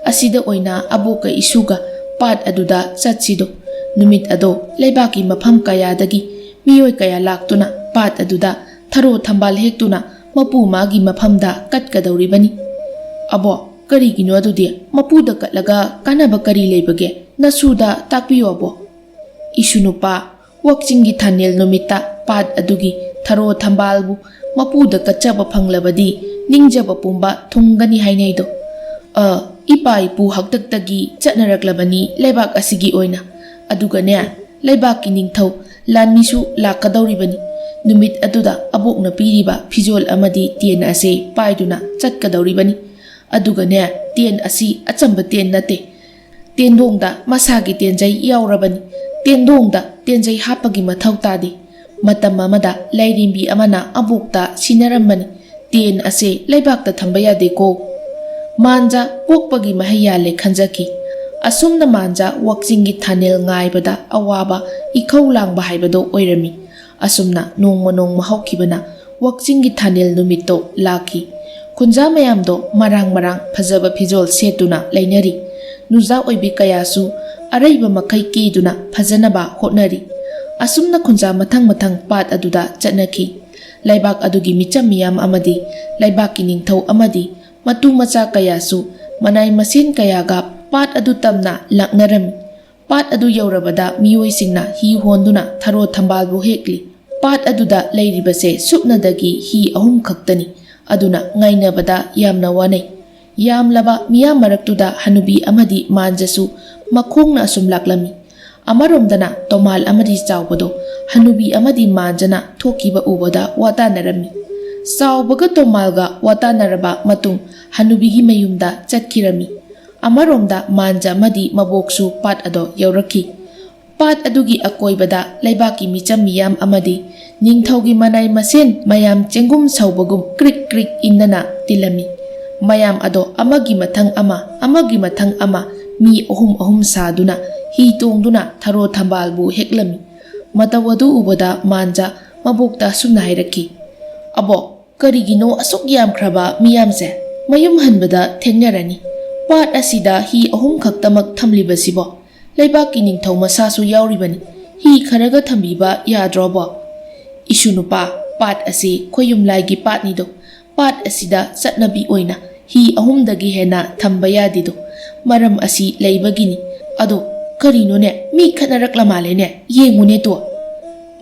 ꯑꯁꯤꯗ ꯑꯣꯏꯅ ꯑꯕꯣꯛꯀ ꯏꯁꯨꯒ ꯄꯥꯠ ꯑꯗꯨꯗ ꯆꯠꯁꯤꯗꯣ꯫ ꯅꯨꯃꯤꯠ ꯑꯗꯣ ꯂꯩꯕꯥꯛꯀꯤ ꯃꯐꯝ ꯀꯌꯥꯗꯒꯤ ꯃꯤꯑꯣꯏ ꯀꯌꯥ ꯂꯥꯛꯇꯨꯅ ꯄꯥꯠ ꯑꯗꯨꯗ ꯊꯔꯣ ꯊꯝꯕꯥꯜ ꯍꯦꯛꯇꯨꯅ ꯃꯄꯨ ꯃꯥꯒꯤ ꯃꯐꯝꯗ ꯀꯠꯀꯗꯧꯔꯤꯕꯅꯤ꯫ ꯑꯕꯣꯛ ꯀꯔꯤꯒꯤꯅꯣ ꯑꯗꯨꯗꯤ ꯃꯄꯨꯗ ꯀꯠꯂꯒ ꯀꯥꯟꯅꯕ ꯀꯔꯤ ꯂꯩꯕꯒꯦ? ꯅꯁꯨꯗ ꯇꯥꯛꯄꯤꯌꯣ ꯑꯕꯣꯛ꯫ ꯏꯁꯨ ꯅꯨꯄꯥ, ꯋꯥꯛꯆꯤꯡꯒꯤ ꯊꯥꯅꯦꯜ ꯅꯨꯃꯤꯠꯇ ꯄꯥꯠ ꯑꯗꯨꯒꯤ ꯊꯔꯣ ꯊꯝꯕꯥꯜꯕꯨ ꯃꯄꯨꯗ ꯀꯠꯆꯕ ꯐꯪꯂꯕꯗꯤ ꯅꯤꯡꯖꯕ ꯄꯨꯝꯕ ꯊꯨꯡꯒꯅꯤ ꯍꯥꯏꯅꯩꯗꯣ꯫ ꯏꯄꯥ ꯏꯄꯨ ꯍꯥꯛꯇꯛꯇꯒꯤ ꯆꯠꯅꯔꯛꯂꯕꯅꯤ ꯂꯩꯕꯥꯛ ꯑꯁꯤꯒꯤ ꯑꯣꯏꯅ꯫ ꯑꯗꯨꯒꯅꯦ ꯂꯩꯕꯥꯛꯀꯤ ꯅꯤꯡꯊꯧ ꯂꯥꯟꯃꯤꯁꯨ ꯂꯥꯛꯀꯗꯧꯔꯤꯕꯅꯤ꯫ ꯅꯨꯃꯤꯠ ꯑꯗꯨꯗ ꯑꯕꯣꯛꯅ ꯄꯤꯔꯤꯕ ꯐꯤꯖꯣꯜ ꯑꯃꯗꯤ ꯇꯦꯟ ꯑꯁꯤ ꯄꯥꯏꯗꯨꯅ ꯆꯠꯀꯗꯧꯔꯤꯕꯅꯤ꯫ ꯑꯗꯨꯒꯅꯦ ꯇꯦꯟ ꯑꯁꯤ ꯑꯆꯝꯕ ꯇꯦꯟ ꯅꯠꯇꯦ꯫ ꯇꯦꯟꯗꯣꯡꯗ ꯃꯁꯥꯒꯤ ꯇꯦꯟꯖꯩ ꯌꯥꯎꯔꯕꯅꯤ꯫ ꯇꯦꯟꯗꯣꯡꯗ ꯇꯦꯟꯖꯩ ꯍꯥꯞꯄꯒꯤ ꯃꯊꯧ ꯇꯥꯗꯦ꯫ ꯃꯇꯝ ꯑꯃꯗ ꯂꯥꯏꯔꯦꯝꯕꯤ ꯑꯃꯅ ꯑꯕꯣꯛꯇ ꯁꯤꯟꯅꯔꯝꯕꯅꯤ, ꯇꯦꯟ ꯑꯁꯦ ꯂꯩꯕꯥꯛꯇ ꯊꯝꯕ ꯌꯥꯗꯦꯀꯣ꯫ ꯃꯥꯟꯖꯥ ꯄꯣꯛꯄꯒꯤ ꯃꯍꯩ ꯌꯥꯜꯂꯦ ꯈꯟꯖꯈꯤ꯫ ꯑꯁꯨꯝꯅ ꯃꯥꯟꯖꯥ ꯋꯥꯛꯆꯤꯡꯒꯤ ꯊꯥꯅꯦꯜ ꯉꯥꯏꯕꯗ ꯑꯋꯥꯕ ꯏꯈꯧ ꯂꯥꯡꯕ ꯍꯥꯏꯕꯗꯣ ꯑꯣꯏꯔꯝꯃꯤ꯫ ꯑꯁꯨꯝꯅ ꯅꯣꯡꯃ ꯅꯣꯡꯃ ꯍꯧꯈꯤꯕꯅ ꯋꯥꯛꯆꯤꯡꯒꯤ ꯊꯥꯅꯦꯜ ꯅꯨꯃꯤꯠꯇꯣ ꯂꯥꯛꯈꯤ꯫ ꯈꯨꯟꯖꯥ ꯃꯌꯥꯝꯗꯣ ꯃꯔꯥꯡ ꯃꯔꯥꯡ ꯐꯖꯕ ꯐꯤꯖꯣꯜ ꯁꯦꯠꯇꯨꯅ ꯂꯩꯅꯔꯤ꯫ ꯅꯨꯖꯥ ꯑꯣꯏꯕꯤ ꯀꯌꯥꯁꯨ ꯑꯔꯩꯕ ꯃꯈꯩ ꯀꯦꯗꯨꯅ ꯐꯖꯅꯕ ꯍꯣꯠꯅꯔꯤ꯫ ꯑꯁꯨꯝꯅ ꯈꯨꯟꯖꯥ ꯃꯊꯪ ꯃꯊꯪ ꯄꯥꯠ ꯑꯗꯨꯗ ꯆꯠꯅꯈꯤ꯫ ꯂꯩꯕꯥꯛ ꯑꯗꯨꯒꯤ ꯃꯤꯆꯝ ꯃꯤꯌꯥꯝ ꯑꯃꯗꯤ ꯂꯩꯕꯥꯛꯀꯤ ꯅꯤꯡꯊꯧ ꯑꯃꯗꯤ ꯃꯇꯨ ꯃꯆꯥ ꯀꯌꯥꯁꯨ ꯃꯅꯥꯏ ꯃꯁꯤꯟ ꯀꯌꯥꯒ ꯄꯥꯠ ꯑꯗꯨ ꯇꯝꯅ ꯂꯥꯛꯅꯔꯝꯃꯤ꯫ ꯄꯥꯠ ꯑꯗꯨ ꯌꯧꯔꯕꯗ ꯃꯤꯑꯣꯏꯁꯤꯡꯅ ꯍꯤ ꯍꯣꯟꯗꯨꯅ ꯊꯔꯣ ꯊꯝꯕꯥꯜꯕꯨ ꯍꯦꯛꯂꯤ꯫ ꯄꯥꯠ ꯑꯗꯨꯗ ꯂꯩꯔꯤꯕꯁꯦ ꯁꯨꯞꯅꯗꯒꯤ ꯍꯤ 3 ꯈꯛꯇꯅꯤ꯫ ꯑꯗꯨꯅ ꯉꯥꯏꯅꯕꯗ ꯌꯥꯝꯅ ꯋꯥꯅꯩ꯫ ꯌꯥꯝꯂꯕ ꯃꯤꯌꯥꯝ ꯃꯔꯛꯇꯨꯗ ꯍꯅꯨꯕꯤ ꯑꯃꯗꯤ ꯃꯥꯟꯖꯁꯨ ꯃꯈꯣꯡꯅ ꯑꯁꯨꯝ ꯂꯥꯛꯂꯝꯃꯤ꯫ ꯑꯃꯔꯣꯝꯗꯅ ꯇꯣꯃꯥꯜ ꯑꯃꯗꯤ ꯆꯥꯎꯕꯗꯣ ꯍꯅꯨꯕꯤ ꯑꯃꯗꯤ ꯃꯥꯟꯖꯅ ꯊꯣꯛꯈꯤꯕ ꯎꯕꯗ ꯋꯥꯇꯥꯅꯔꯝꯃꯤ꯫ ꯆꯥꯎꯕꯒ ꯇꯣꯃꯥꯜꯒ ꯋꯥꯇꯥꯅꯔꯕ ꯃꯇꯨꯡ ꯍꯅꯨꯕꯤꯒꯤ ꯃꯌꯨꯝꯗ ꯆꯠꯈꯤꯔꯝꯃꯤ꯫ ꯑꯃꯔꯣꯝꯗ ꯃꯥꯟꯖ ꯑꯃꯗꯤ ꯃꯕꯣꯛꯁꯨ ꯄꯥꯠ ꯑꯗꯣ ꯌꯧꯔꯛꯈꯤ꯫ ꯄꯥꯠ ꯑꯗꯨꯒꯤ ꯑꯀꯣꯏꯕꯗ ꯂꯩꯕꯥꯛꯀꯤ ꯃꯤꯆꯝ ꯃꯤꯌꯥꯝ ꯑꯃꯗꯤ ꯅꯤꯡꯊꯧꯒꯤ ꯃꯅꯥꯏ ꯃꯁꯦꯟ ꯃꯌꯥꯝ ꯆꯦꯡꯒꯨꯝ ꯁꯧꯕꯒꯨꯝ ꯀ꯭ꯔꯤꯛ ꯀ꯭ꯔꯤꯛ ꯏꯟꯅꯅ ꯇꯤꯜꯂꯝꯃꯤ꯫ ꯃꯌꯥꯝ ꯑꯗꯣ ꯑꯃꯒꯤ ꯃꯊꯪ ꯑꯃ ꯑꯃꯒꯤ ꯃꯊꯪ ꯑꯃ ꯃꯤ 3 ꯁꯥꯗꯨꯅ ꯍꯤ ꯇꯣꯡꯗꯨꯅ ꯊꯔꯣ ꯊꯝꯕꯥꯜꯕꯨ ꯍꯦꯛꯂꯝꯃꯤ꯫ ꯃꯇꯧ ꯑꯗꯨ ꯎꯕꯗ ꯃꯥꯟꯖ ꯃꯕꯣꯛꯇ ꯑꯁꯨꯝꯅ ꯍꯥꯏꯔꯛꯈꯤ, ꯑꯕꯣꯛ ꯀꯔꯤꯒꯤꯅꯣ ꯑꯁꯨꯛ ꯌꯥꯝꯈ꯭ꯔꯕ ꯃꯤꯌꯥꯝꯁꯦ? ꯃꯌꯨꯝ ꯍꯟꯕꯗ ꯊꯦꯡꯅꯔꯅꯤ꯫ ꯄꯥꯠ ꯑꯁꯤꯗ ꯍꯤ 3 ꯈꯛꯇꯃꯛ ꯊꯝꯂꯤꯕꯁꯤꯕꯣ? ꯂꯩꯕꯥꯛꯀꯤ ꯅꯤꯡꯊꯧ ꯃꯁꯥꯁꯨ ꯌꯥꯎꯔꯤꯕꯅꯤ꯫ ꯍꯤ ꯈꯔꯒ ꯊꯝꯕꯤꯕ ꯌꯥꯗ꯭ꯔꯣꯕꯣ? ꯏꯁꯨ ꯅꯨꯄꯥ, パーꯑꯁꯤ ꯈꯣꯏꯌꯨꯝꯂꯥꯏꯒꯤ ꯄꯥꯠꯅꯤꯗꯣ. ꯄꯥꯠ ꯑꯁꯤꯗ ꯆꯠꯅꯕꯤ ꯑꯣꯏꯅ ꯍꯤ 3ꯗꯒꯤ ꯍꯦꯟꯅ ꯊꯝꯕ ꯌꯥꯗꯦꯗꯣ. ꯃꯔꯝ ꯑꯁꯤ ꯂꯩꯕꯒꯤꯅꯤ. ꯑꯗꯣ ꯀꯔꯤꯅꯣꯅꯦ, ꯃꯤ ꯈꯠꯅꯔꯛꯂ ꯃꯥꯜꯂꯦꯅꯦ, ꯌꯦꯡꯉꯨꯅꯦ ꯇꯣ.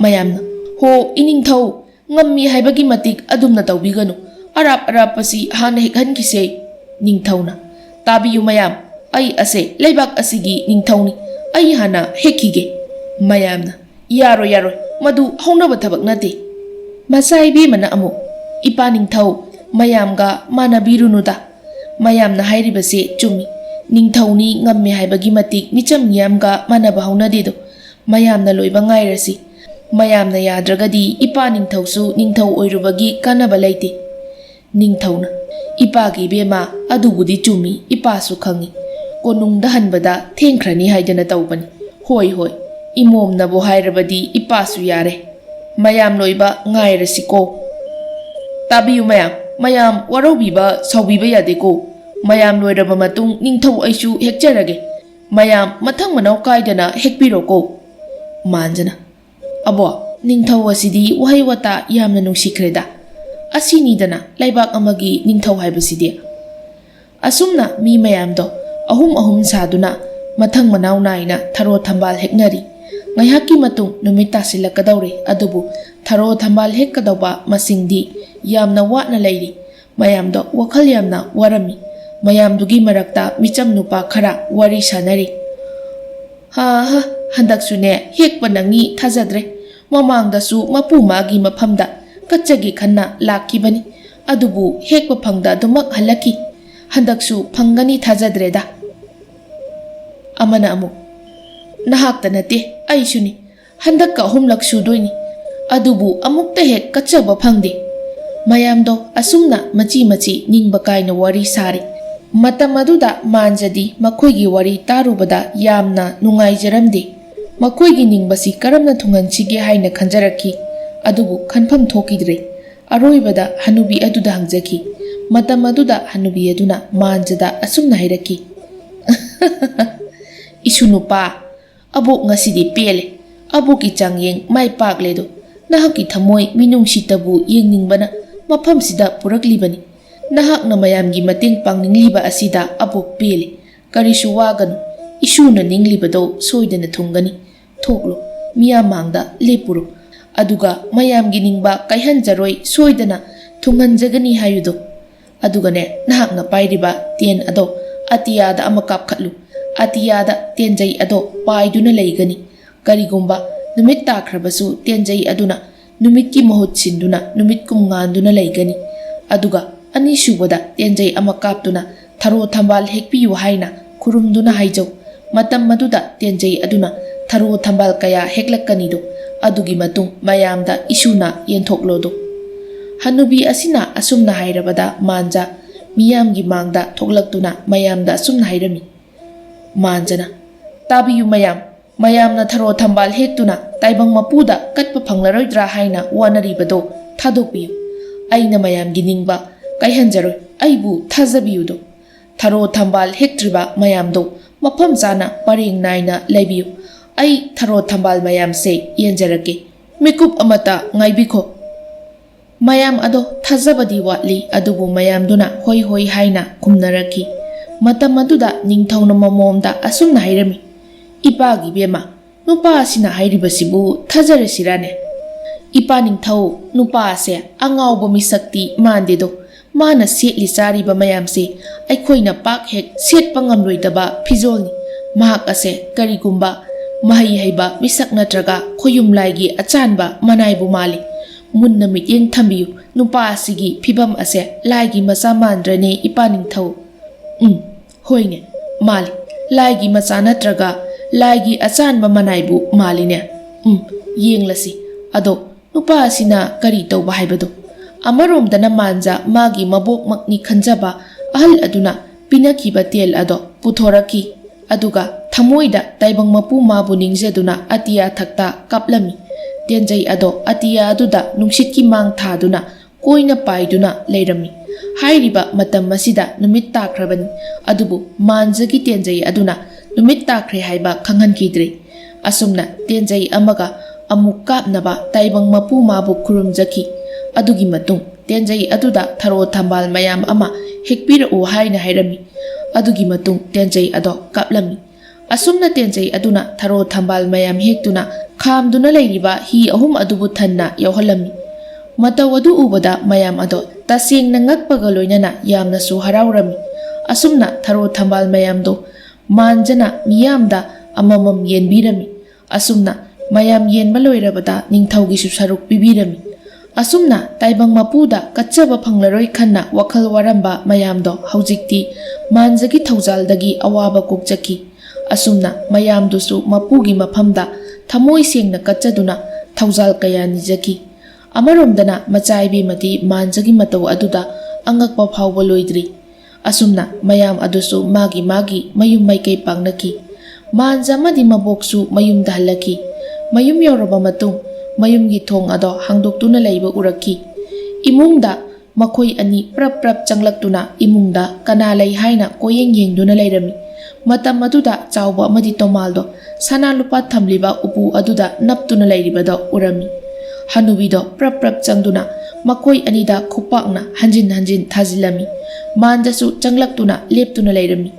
ꯃꯌꯥꯝꯅ, ꯍꯣ ꯏꯅꯤꯡꯊꯧ, ꯉꯝꯃꯤ ꯍꯥꯏꯕꯒꯤ ꯃꯇꯤꯛ ꯑꯗꯨꯝꯅ ꯇꯧꯕꯤꯒꯅꯨ. ꯑꯔꯥꯞ ꯑꯔꯥꯞꯄꯁꯤ ꯍꯥꯟꯅ ꯍꯦꯛꯍꯟꯈꯤꯁꯦ. ꯅꯤꯡꯊꯧꯅ, ꯇꯥꯕꯤꯌꯨ ꯃꯌꯥꯝ, ꯑꯩ ꯑꯁꯦ ꯂꯩꯕꯥꯛ ꯑꯁꯤꯒꯤ ꯅꯤꯡꯊꯧꯅꯤ. ꯑꯩ ꯍꯥꯟꯅ ꯍꯦꯛꯈꯤꯒꯦ. ꯃꯌꯥꯝꯅ, ꯌꯥꯔꯣꯏ ꯌꯥꯔꯣꯏ, ꯃꯗꯨ ꯍꯧꯅꯕ ꯊꯕꯛ ꯅꯠꯇꯦ. ꯃꯆꯥ ꯏꯕꯦꯝꯃꯅ ꯑꯃꯨꯛ, ꯏꯄꯥ ꯅꯤꯡꯊꯧ, ꯃꯌꯥꯝꯒ ꯃꯥꯟꯅꯕꯤꯔꯨꯅꯨꯗ. ꯃꯌꯥꯝꯅ ꯍꯥꯏꯔꯤꯕꯁꯦ ꯆꯨꯝꯃꯤ. ꯅꯤꯡꯊꯧꯅꯤ ꯉꯝꯃꯦ ꯍꯥꯏꯕꯒꯤ ꯃꯇꯤꯛ ꯃꯤꯆꯝ ꯃꯤꯌꯥꯝꯒ ꯃꯥꯟꯅꯕ ꯍꯧꯅꯗꯦꯗꯣ. ꯃꯌꯥꯝꯅ ꯂꯣꯏꯕ ꯉꯥꯏꯔꯁꯤ. ꯃꯌꯥꯝꯅ ꯌꯥꯗ꯭ꯔꯒꯗꯤ ꯏꯄꯥ ꯅꯤꯡꯊꯧꯁꯨ ꯅꯤꯡꯊꯧ ꯑꯣꯏꯔꯨꯕꯒꯤ ꯀꯥꯟꯅꯕ ꯂꯩꯇꯦ. ꯅꯤꯡꯊꯧꯅ, ꯏꯄꯥꯒꯤ ꯏꯕꯦꯝꯃ, ꯑꯗꯨꯕꯨꯗꯤ ꯆꯨꯝꯃꯤ, ꯏꯄꯥꯁꯨ ꯈꯪꯉꯤ. ꯀꯣꯅꯨꯡꯗ ꯍꯟꯕꯗ ꯊꯦꯡꯈ꯭ꯔꯅꯤ ꯍꯥꯏꯗꯅ ꯇꯧꯕꯅꯤ. ꯍꯣꯏ ꯍꯣꯏ, ꯏꯃꯣꯝꯅꯕꯨ ꯍꯥꯏꯔꯕꯗꯤ ꯏꯄꯥꯁꯨ ꯌꯥꯔꯦ. ꯃꯌꯥꯝ ꯂꯣꯏꯕ ꯉꯥꯏꯔꯁꯤꯀꯣ. ꯇꯥꯕꯤꯌꯨ ꯃꯌꯥꯝ, ꯃꯌꯥꯝ ꯋꯥꯔꯧꯕꯤꯕ ꯁꯥꯎꯕꯤꯕ ꯌꯥꯗꯦꯀꯣ. ꯃꯌꯥꯝ ꯂꯣꯏꯔꯕ ꯃꯇꯨꯡ ꯅꯤꯡꯊꯧ ꯑꯩꯁꯨ ꯍꯦꯛꯆꯔꯒꯦ. ꯃꯌꯥꯝ ꯃꯊꯪ ꯃꯅꯥꯎ ꯀꯥꯏꯗꯅ ꯍꯦꯛꯄꯤꯔꯣꯀꯣ. ꯃꯥꯟꯖꯅ, ꯑꯕꯣ, ꯅꯤꯡꯊꯧ ꯑꯁꯤꯗꯤ ꯋꯥꯍꯩ ꯋꯥꯇꯥ ꯌꯥꯝꯅ ꯅꯨꯡꯁꯤꯈ꯭ꯔꯦꯗ. ꯑꯁꯤꯅꯤꯗꯅ ꯂꯩꯕꯥꯛ ꯑꯃꯒꯤ ꯅꯤꯡꯊꯧ ꯍꯥꯏꯕꯁꯤꯗꯤ. ꯑꯁꯨꯝꯅ ꯃꯤ ꯃꯌꯥꯝꯗꯣ 3 ꯁꯥꯗꯨꯅ ꯃꯊꯪ ꯃꯅꯥꯎ ꯅꯥꯏꯅ ꯊꯔꯣ ꯊꯝꯕꯥꯜ ꯍꯦꯛꯅꯔꯤ. ꯉꯥꯏꯍꯥꯛꯀꯤ ꯃꯇꯨꯡ ꯅꯨꯃꯤꯠ ꯇꯥꯁꯤꯜꯂꯛꯀꯗꯧꯔꯦ. ꯑꯗꯨꯕꯨ ꯊꯔꯣ ꯊꯝꯕꯥꯜ ꯍꯦꯛꯀꯗꯧꯕ ꯃꯁꯤꯡꯗꯤ ꯌꯥꯝꯅ ꯋꯥꯠꯅ ꯂꯩꯔꯤ. ꯃꯌꯥꯝꯗꯣ ꯋꯥꯈꯜ ꯌꯥꯝꯅ ꯋꯥꯔꯝꯃꯤ. ꯃꯌꯥꯝꯗꯨꯒꯤ ꯃꯔꯛꯇ ꯃꯤꯆꯝ ꯅꯨꯄꯥ ꯈꯔ ꯋꯥꯔꯤ ꯁꯥꯅꯔꯤ. ꯍꯟꯗꯛꯁꯨꯅꯦ ꯍꯦꯛꯄ ꯅꯪꯉꯤ ꯊꯥꯖꯗ꯭ꯔꯦ. ꯃꯃꯥꯡꯗꯁꯨ ꯃꯄꯨ ꯃꯥꯒꯤ ꯃꯐꯝꯗ ꯀꯠꯆꯒꯦ ꯈꯟꯅ ꯂꯥꯛꯈꯤꯕꯅꯤ. ꯑꯗꯨꯕꯨ ꯍꯦꯛꯄ ꯐꯪꯗ ꯑꯗꯨꯃꯛ ꯍꯜꯂꯛꯈꯤ. ꯍꯟꯗꯛꯁꯨ ꯐꯪꯒꯅꯤ ꯊꯥꯖꯗ꯭ꯔꯦꯗ. ꯑꯃꯅ ꯑꯃꯨꯛ, ꯅꯍꯥꯛꯇ ꯅꯠꯇꯦ, ꯑꯩꯁꯨꯅꯤ. ꯍꯟꯗꯛꯀ 3ꯂꯛ ꯁꯨꯗꯣꯏꯅꯤ. ꯑꯗꯨꯕꯨ ꯑꯃꯨꯛꯇ ꯍꯦꯛ ꯀꯠꯆꯕ ꯐꯪꯗꯦ꯫ ꯃꯌꯥꯝꯗꯣ ꯑꯁꯨꯝꯅ ꯃꯆꯤ ꯃꯆꯤ ꯅꯤꯡꯕ ꯀꯥꯏꯅ ꯋꯥꯔꯤ ꯁꯥꯔꯤ꯫ ꯃꯇꯝ ꯑꯗꯨꯗ ꯃꯥꯟꯖꯗꯤ ꯃꯈꯣꯏꯒꯤ ꯋꯥꯔꯤ ꯇꯥꯔꯨꯕꯗ ꯌꯥꯝꯅ ꯅꯨꯡꯉꯥꯏꯖꯔꯝꯗꯦ꯫ ꯃꯈꯣꯏꯒꯤ ꯅꯤꯡꯕꯁꯤ ꯀꯔꯝꯅ ꯊꯨꯡꯍꯟꯁꯤꯒꯦ ꯍꯥꯏꯅ ꯈꯟꯖꯔꯛꯈꯤ, ꯑꯗꯨꯕꯨ ꯈꯟꯐꯝ ꯊꯣꯛꯈꯤꯗ꯭ꯔꯦ꯫ ꯑꯔꯣꯏꯕꯗ ꯍꯅꯨꯕꯤ ꯑꯗꯨꯗ ꯍꯪꯖꯈꯤ꯫ ꯃꯇꯝ ꯑꯗꯨꯗ ꯍꯅꯨꯕꯤ ꯑꯗꯨꯅ ꯃꯥꯟꯖꯗ ꯑꯁꯨꯝꯅ ꯍꯥꯏꯔꯛꯈꯤ, "ꯏꯁꯨ ꯅꯨꯄꯥ, ꯑꯕꯣꯛ ꯉꯁꯤꯗꯤ ꯄꯦꯜꯂꯦ꯫ ꯑꯕꯣꯛꯀꯤ ꯆꯥꯡꯌꯦꯡ ꯃꯥꯏ ꯄꯥꯛꯂꯦꯗꯣ ꯅꯍꯥꯛꯀꯤ ꯊꯃꯣꯏ ꯃꯤꯅꯨꯡꯁꯤꯇꯕꯨ ꯌꯦꯡꯅꯤꯡꯕꯅ ꯃꯐꯝꯁꯤꯗ ꯄꯨꯔꯛꯂꯤꯕꯅꯤ꯫ ꯅꯍꯥꯛꯅ ꯃꯌꯥꯝꯒꯤ ꯃꯇꯦꯡ ꯄꯥꯡꯅꯤꯡꯂꯤꯕ ꯑꯁꯤꯗ ꯑꯕꯣꯛ ꯄꯦꯜꯂꯦ꯫ ꯀꯔꯤꯁꯨ ꯋꯥꯒꯅꯨ, ꯏꯁꯨꯅ ꯅꯤꯡꯂꯤꯕꯗꯣ ꯁꯣꯏꯗꯅ ꯊꯨꯡꯒꯅꯤ꯫ ꯊꯣꯛꯂꯣ, ꯃꯤꯌꯥꯝ ꯃꯥꯡꯗ ꯂꯦꯞꯄꯨꯔꯣ, ꯑꯗꯨꯒ ꯃꯌꯥꯝꯒꯤ ꯅꯤꯡꯕ ꯀꯥꯏꯍꯟꯖꯔꯣꯏ, ꯁꯣꯏꯗꯅ ꯊꯨꯡꯍꯟꯖꯒꯅꯤ ꯍꯥꯏꯌꯨꯗꯣ꯫ ꯑꯗꯨꯒꯅꯦ, ꯅꯍꯥꯛꯅ ꯄꯥꯏꯔꯤꯕ ꯇꯦꯟ ꯑꯗꯣ ꯑꯇꯤꯌꯥꯗ ꯑꯃ ꯀꯥꯞꯈꯠꯂꯨ꯫ ꯑꯇꯤꯌꯥꯗ ꯇꯦꯟꯖꯩ ꯑꯗꯣ ꯄꯥꯏꯗꯨꯅ ꯂꯩꯒꯅꯤ꯫ ꯀꯔꯤꯒꯨꯝꯕ ꯅꯨꯃꯤꯠ ꯇꯥꯈ꯭ꯔꯕꯁꯨ ꯇꯦꯟꯖꯩ ꯑꯗꯨꯅ ꯅꯨꯃꯤꯠꯀꯤ ꯃꯍꯨꯠ ꯁꯤꯟꯗꯨꯅ ꯅꯨꯃꯤꯠꯀꯨꯝ ꯉꯥꯟꯗꯨꯅ ꯂꯩꯒꯅꯤ꯫ ꯑꯗꯨꯒ ꯑꯅꯤꯁꯨꯕꯗ ꯇꯦꯟꯖꯩ ꯑꯃ ꯀꯥꯞꯇꯨꯅ ꯊꯔꯣ ꯊꯝꯕꯥꯜ ꯍꯦꯛꯄꯤꯌꯨ ꯍꯥꯏꯅ ꯈꯨꯔꯨꯝꯗꯨꯅ ꯍꯥꯏꯖꯧ꯫ ꯃꯇꯝ ꯑꯗꯨꯗ ꯇꯦꯟꯖꯩ ꯑꯗꯨꯅ ꯊꯔꯣ ꯊꯝꯕꯥꯜ ꯀꯌꯥ ꯍꯦꯛꯂꯛꯀꯅꯤꯗꯣ, ꯑꯗꯨꯒꯤ ꯃꯇꯨꯡ ꯃꯌꯥꯝꯗ ꯏꯁꯨꯅ ꯌꯦꯟꯊꯣꯛꯂꯣꯗꯣ." ꯍꯅꯨꯕꯤ ꯑꯁꯤꯅ ꯑꯁꯨꯝꯅ ꯍꯥꯏꯔꯕꯗ ꯃꯥꯟꯖ ꯃꯤꯌꯥꯝꯒꯤ ꯃꯥꯡꯗ ꯊꯣꯛꯂꯛꯇꯨꯅ ꯃꯌꯥꯝꯗ ꯑꯁꯨꯝꯅ ꯍꯥꯏꯔꯝꯃꯤ꯫ ꯃꯥꯟꯖꯅ, "ꯇꯥꯕꯤꯌꯨ ꯃꯌꯥꯝ, ꯃꯌꯥꯝꯅ ꯊꯔꯣ ꯊꯝꯕꯥꯜ ꯍꯦꯛꯇꯨꯅ ꯇꯥꯏꯕꯪ ꯃꯄꯨꯗ ꯀꯠꯄ ꯐꯪꯂꯔꯣꯏꯗ꯭ꯔꯥ ꯍꯥꯏꯅ ꯋꯥꯅꯔꯤꯕꯗꯣ ꯊꯥꯗꯣꯛꯄꯤꯌꯨ꯫ ꯑꯩꯅ ꯃꯌꯥꯝꯒꯤ ꯅꯤꯡꯕ ꯀꯥꯏꯍꯟꯖꯔꯣꯏ, ꯑꯩꯕꯨ ꯊꯥꯖꯕꯤꯌꯨꯗꯣ꯫ ꯊꯔꯣ ꯊꯝꯕꯥꯜ ꯍꯦꯛꯇ꯭ꯔꯤꯕ ꯃꯌꯥꯝꯗꯣ ꯃꯐꯝ ꯆꯥꯅ ꯄꯔꯦꯡ ナꯏꯅ ꯂꯩꯕꯤꯌꯨ꯫ ꯑꯩ ꯊꯔꯣ ꯊꯝꯕꯥꯜ ꯃꯌꯥꯝꯁꯦ ꯌꯦꯟꯖꯔꯛꯀꯦ꯫ ꯃꯤꯀꯨꯞ ꯑꯃꯇ ꯉꯥꯏꯕꯤꯈꯣ." ꯃꯌꯥꯝ ꯑꯗꯣ ꯊꯥꯖꯕꯗꯤ ꯋꯥꯠꯂꯤ, ꯑꯗꯨꯕꯨ ꯃꯌꯥꯝꯗꯨꯅ ꯍꯣꯏ ꯍꯣꯏ ꯍꯥꯏꯅ ꯈꯨꯝꯅꯔꯛꯈꯤ꯫ ꯃꯇꯝ ꯑꯗꯨꯗ ꯅꯤꯡꯊꯧꯅ ꯃꯃꯣꯝꯗ ꯑꯁꯨꯝꯅ ꯍꯥꯏꯔꯝꯃꯤ, "ꯏꯄꯥꯒꯤ ꯕꯦꯝꯃ, ꯅꯨꯄꯥ ꯑꯁꯤꯅ ꯍꯥꯏꯔꯤꯕꯁꯤꯕꯨ ꯊꯥꯖꯔꯁꯤꯔꯥꯅꯦ? ꯏꯄꯥ ꯅꯤꯡꯊꯧ, ꯅꯨꯄꯥ ꯑꯁꯦ ꯑꯉꯥꯎꯕ ꯃꯤꯁꯛꯇꯤ ꯃꯥꯟꯗꯦꯗꯣ꯫ ꯃꯥꯅ ꯁꯦꯠꯂꯤ ꯆꯥꯔꯤꯕ ꯃꯌꯥꯝꯁꯦ ꯑꯩꯈꯣꯏꯅ ꯄꯥꯛ ꯍꯦꯛ ꯁꯦꯠꯄ ꯉꯝꯂꯣꯏꯗꯕ ꯐꯤꯖꯣꯜꯅꯤ꯫ ꯃꯍꯥꯛ ꯑꯁꯦ ꯀꯔꯤꯒꯨꯝꯕ ꯃꯍꯩ ꯍꯩꯕ ꯃꯤꯁꯛ ꯅꯠꯇ꯭ꯔꯒ ꯈꯣꯌꯨꯝ ꯂꯥꯏꯒꯤ ꯑꯆꯥꯟꯕ ꯃꯅꯥꯏꯕꯨ ꯃꯥꯜꯂꯤ꯫ ꯃꯨꯟꯅ ꯃꯤꯠꯌꯦꯡ ꯊꯝꯕꯤꯌꯨ, ꯅꯨꯄꯥ ꯑꯁꯤꯒꯤ ꯐꯤꯕꯝ ꯑꯁꯦ ꯂꯥꯏꯒꯤ ꯃꯆꯥ ꯃꯥꯟꯗ꯭ꯔꯅꯦ ꯏꯄꯥ ꯅꯤꯡꯊꯧ?" "ꯍꯣꯏꯅꯦ, ꯃꯥꯜꯂꯤ꯫ ꯂꯥꯏꯒꯤ ꯃꯆꯥ ꯅꯠꯇ꯭ꯔꯒ ꯂꯥꯏꯒꯤ ꯑꯆꯥꯟꯕ ꯃꯅꯥꯏꯕꯨ ꯃꯥꯜꯂꯤꯅꯦ꯫ ꯌꯦꯡꯂꯁꯤ ꯑꯗꯣ ꯅꯨꯄꯥ ꯑꯁꯤꯅ ꯀꯔꯤ ꯇꯧꯕ ꯍꯥꯏꯕꯗꯣ." ꯑꯃꯔꯣꯝꯗꯅ ꯃꯥꯟꯖ ꯃꯥꯒꯤ ꯃꯕꯣꯛꯃꯛꯅꯤ ꯈꯟꯖꯕ ꯑꯍꯜ ꯑꯗꯨꯅ ꯄꯤꯅꯈꯤꯕ ꯇꯦꯜ ꯑꯗꯣ ꯄꯨꯊꯣꯔꯛꯈꯤ, ꯑꯗꯨꯒ ꯊꯃꯣꯏꯗ ꯇꯥꯏꯕꯪ ꯃꯄꯨ ꯃꯥꯕꯨ ꯅꯤꯡꯖꯗꯨꯅ ꯑꯇꯤꯌꯥ ꯊꯛꯇ ꯀꯥꯞꯂꯝꯃꯤ꯫ ꯇꯦꯟꯖꯩ ꯑꯗꯣ ꯑꯇꯤꯌꯥ ꯑꯗꯨꯗ ꯅꯨꯡꯁꯤꯠꯀꯤ ꯃꯥꯡ ꯊꯥꯗꯨꯅ ꯀꯣꯏꯅ ꯄꯥꯏꯗꯨꯅ ꯂꯩꯔꯝꯃꯤ꯫ ꯍꯥꯏꯔꯤꯕ ꯃꯇꯝ ꯑꯁꯤꯗ ꯅꯨꯃꯤꯠ ꯇꯥꯈ꯭ꯔꯕꯅꯤ, ꯑꯗꯨꯕꯨ ꯃꯥꯟꯖꯒꯤ ꯇꯦꯟꯖꯩ ꯑꯗꯨꯅ ꯅꯨꯃꯤꯠ ꯇꯥꯈ꯭ꯔꯦ ꯍꯥꯏꯕ ꯈꯪꯍꯟꯈꯤꯗ꯭ꯔꯦ꯫ ꯑꯁꯨꯝꯅ ꯇꯦꯟꯖꯩ ꯑꯃꯒ ꯑꯃꯨꯛ ꯀꯥꯞꯅꯕ ꯇꯥꯏꯕꯪ ꯃꯄꯨ ꯃꯥꯕꯨ ꯈꯨꯔꯨꯝꯖꯈꯤ꯫ ꯑꯗꯨꯒꯤ ꯃꯇꯨꯡ ꯇꯦꯟꯖꯩ ꯑꯗꯨꯗ ꯊꯔꯣ ꯊꯝꯕꯥꯜ ꯃꯌꯥꯝ ꯑꯃ ꯍꯦꯛꯄꯤꯔꯛꯎ ꯍꯥꯏꯅ ꯍꯥꯏꯔꯝꯃꯤ꯫ ꯑꯗꯨꯒꯤ ꯃꯇꯨꯡ ꯇꯦꯟꯖꯩ ꯑꯗꯣ ꯀꯥꯞꯂꯝꯃꯤ꯫ ꯑꯁꯨꯝꯅ ꯇꯦꯟꯖꯩ ꯑꯗꯨꯅ ꯊꯔꯣ ꯊꯝꯕꯥꯜ ꯃꯌꯥꯝ ꯍꯦꯛꯇꯨꯅ ꯈꯥꯝꯗꯨꯅ ꯂꯩꯔꯤꯕ ꯍꯤ 3 ꯑꯗꯨꯕꯨ ꯊꯟꯅ ꯌꯧꯍꯜꯂꯝꯃꯤ꯫ ꯃꯇꯧ ꯑꯗꯨ ꯎꯕꯗ ꯃꯌꯥꯝ ꯑꯗꯣ ꯇꯁꯦꯡꯅ ꯉꯛꯄꯒ ꯂꯣꯏꯅꯅ ꯌꯥꯝꯅꯁꯨ ꯍꯔꯥꯎꯔꯝꯃꯤ꯫ ꯑꯁꯨꯝꯅ ꯊꯔꯣ ꯊꯝꯕꯥꯜ ꯃꯌꯥꯝꯗꯣ ꯃꯥꯟꯖꯅ ꯃꯤꯌꯥꯝꯗ ꯑꯃꯃꯝ ꯌꯦꯟꯕꯤꯔꯝꯃꯤ꯫ ꯑꯁꯨꯝꯅ ꯃꯌꯥꯝ ꯌꯦꯟꯕ ꯂꯣꯏꯔꯕꯗ ꯅꯤꯡꯊꯧꯒꯤꯁꯨ ꯁꯔꯨꯛ ꯄꯤꯕꯤꯔꯝꯃꯤ꯫ ꯑꯁꯨꯝꯅ ꯇꯥꯏꯕꯪ ꯃꯄꯨꯗ ꯀꯠꯆꯕ ꯐꯪꯂꯔꯣꯏ ꯈꯟꯅ ꯋꯥꯈꯜ ꯋꯥꯔꯝꯕ ꯃꯌꯥꯝꯗꯣ ꯍꯧꯖꯤꯛꯇꯤ ꯃꯥꯟꯖꯒꯤ ꯊꯧꯖꯥꯜꯗꯒꯤ ꯑꯋꯥꯕ ꯀꯣꯛꯆꯈꯤ꯫ ꯑꯁꯨꯝꯅ ꯃꯌꯥꯝꯗꯨꯁꯨ ꯃꯄꯨꯒꯤ ꯃꯐꯝꯗ ꯊꯃꯣꯏ ꯁꯦꯡꯅ ꯀꯠꯆꯗꯨꯅ ꯊꯧꯖꯥꯜ ꯀꯌꯥ ꯅꯤꯖꯈꯤ꯫ ꯑꯃꯔꯣꯝꯗꯅ ꯃꯆꯥꯏꯕꯦꯝꯃꯗꯤ ꯃꯥꯟꯖꯒꯤ ꯃꯇꯧ ꯑꯗꯨꯗ ꯑꯉꯛꯄ ꯐꯥꯎꯕ ꯂꯣꯏꯗ꯭ꯔꯤ꯫ ꯑꯁꯨꯝꯅ ꯃꯌꯥꯝ ꯑꯗꯨꯁꯨ ꯃꯥꯒꯤ ꯃꯥꯒꯤ ꯃꯌꯨꯝ ꯃꯥꯏꯀꯩ ꯄꯥꯡꯅꯈꯤ꯫ ꯃꯥꯟꯖ ꯑꯃꯗꯤ ꯃꯕꯣꯛꯁꯨ ꯃꯌꯨꯝꯗ ꯍꯜꯂꯛꯈꯤ꯫ ꯃꯌꯨꯝ ꯌꯧꯔꯕ ꯃꯇꯨꯡ ꯃꯌꯨꯝꯒꯤ ꯊꯣꯡ ꯑꯗꯣ ꯍꯥꯡꯗꯣꯛꯇꯨꯅ ꯂꯩꯕ ꯎꯔꯛꯈꯤ꯫ ꯏꯃꯨꯡꯗ ꯃꯈꯣꯏ ꯑꯅꯤ ꯄ꯭ꯔꯞ ꯄ꯭ꯔꯞ ꯆꯪꯂꯛꯇꯨꯅ ꯏꯃꯨꯡꯗ ꯀꯅꯥ ꯂꯩ ꯍꯥꯏꯅ ꯀꯣꯌꯦꯡ ꯌꯦꯡꯗꯨꯅ ꯂꯩꯔꯝꯃꯤ꯫ ꯃꯇꯝ ꯑꯗꯨꯗ ꯆꯥꯎꯕ ꯑꯃꯗꯤ ꯇꯣꯃꯥꯜꯗꯣ ꯁꯅꯥ ꯂꯨꯄꯥ ꯊꯝꯂꯤꯕ ꯎꯄꯨ ꯑꯗꯨꯗ ꯅꯞꯇꯨꯅ ꯂꯩꯔꯤꯕꯗꯣ ꯎꯔꯝꯃꯤ꯫ ꯍꯅꯨꯕꯤꯗꯣ ꯄ꯭ꯔꯞ ꯄ꯭ꯔꯞ ꯆꯪꯗꯨꯅ ꯃꯈꯣꯏ ꯑꯅꯤꯗ ꯈꯨꯄꯥꯛꯅ ꯍꯟꯖꯤꯟ ꯍꯟꯖꯤꯟ ꯊꯥꯖꯤꯜꯂꯝꯃꯤ꯫ ꯃꯥꯟꯖꯁꯨ ꯆꯪꯂꯛꯇꯨꯅ ꯂꯦꯞꯇꯨꯅ ꯂꯩꯔꯝꯃꯤ꯫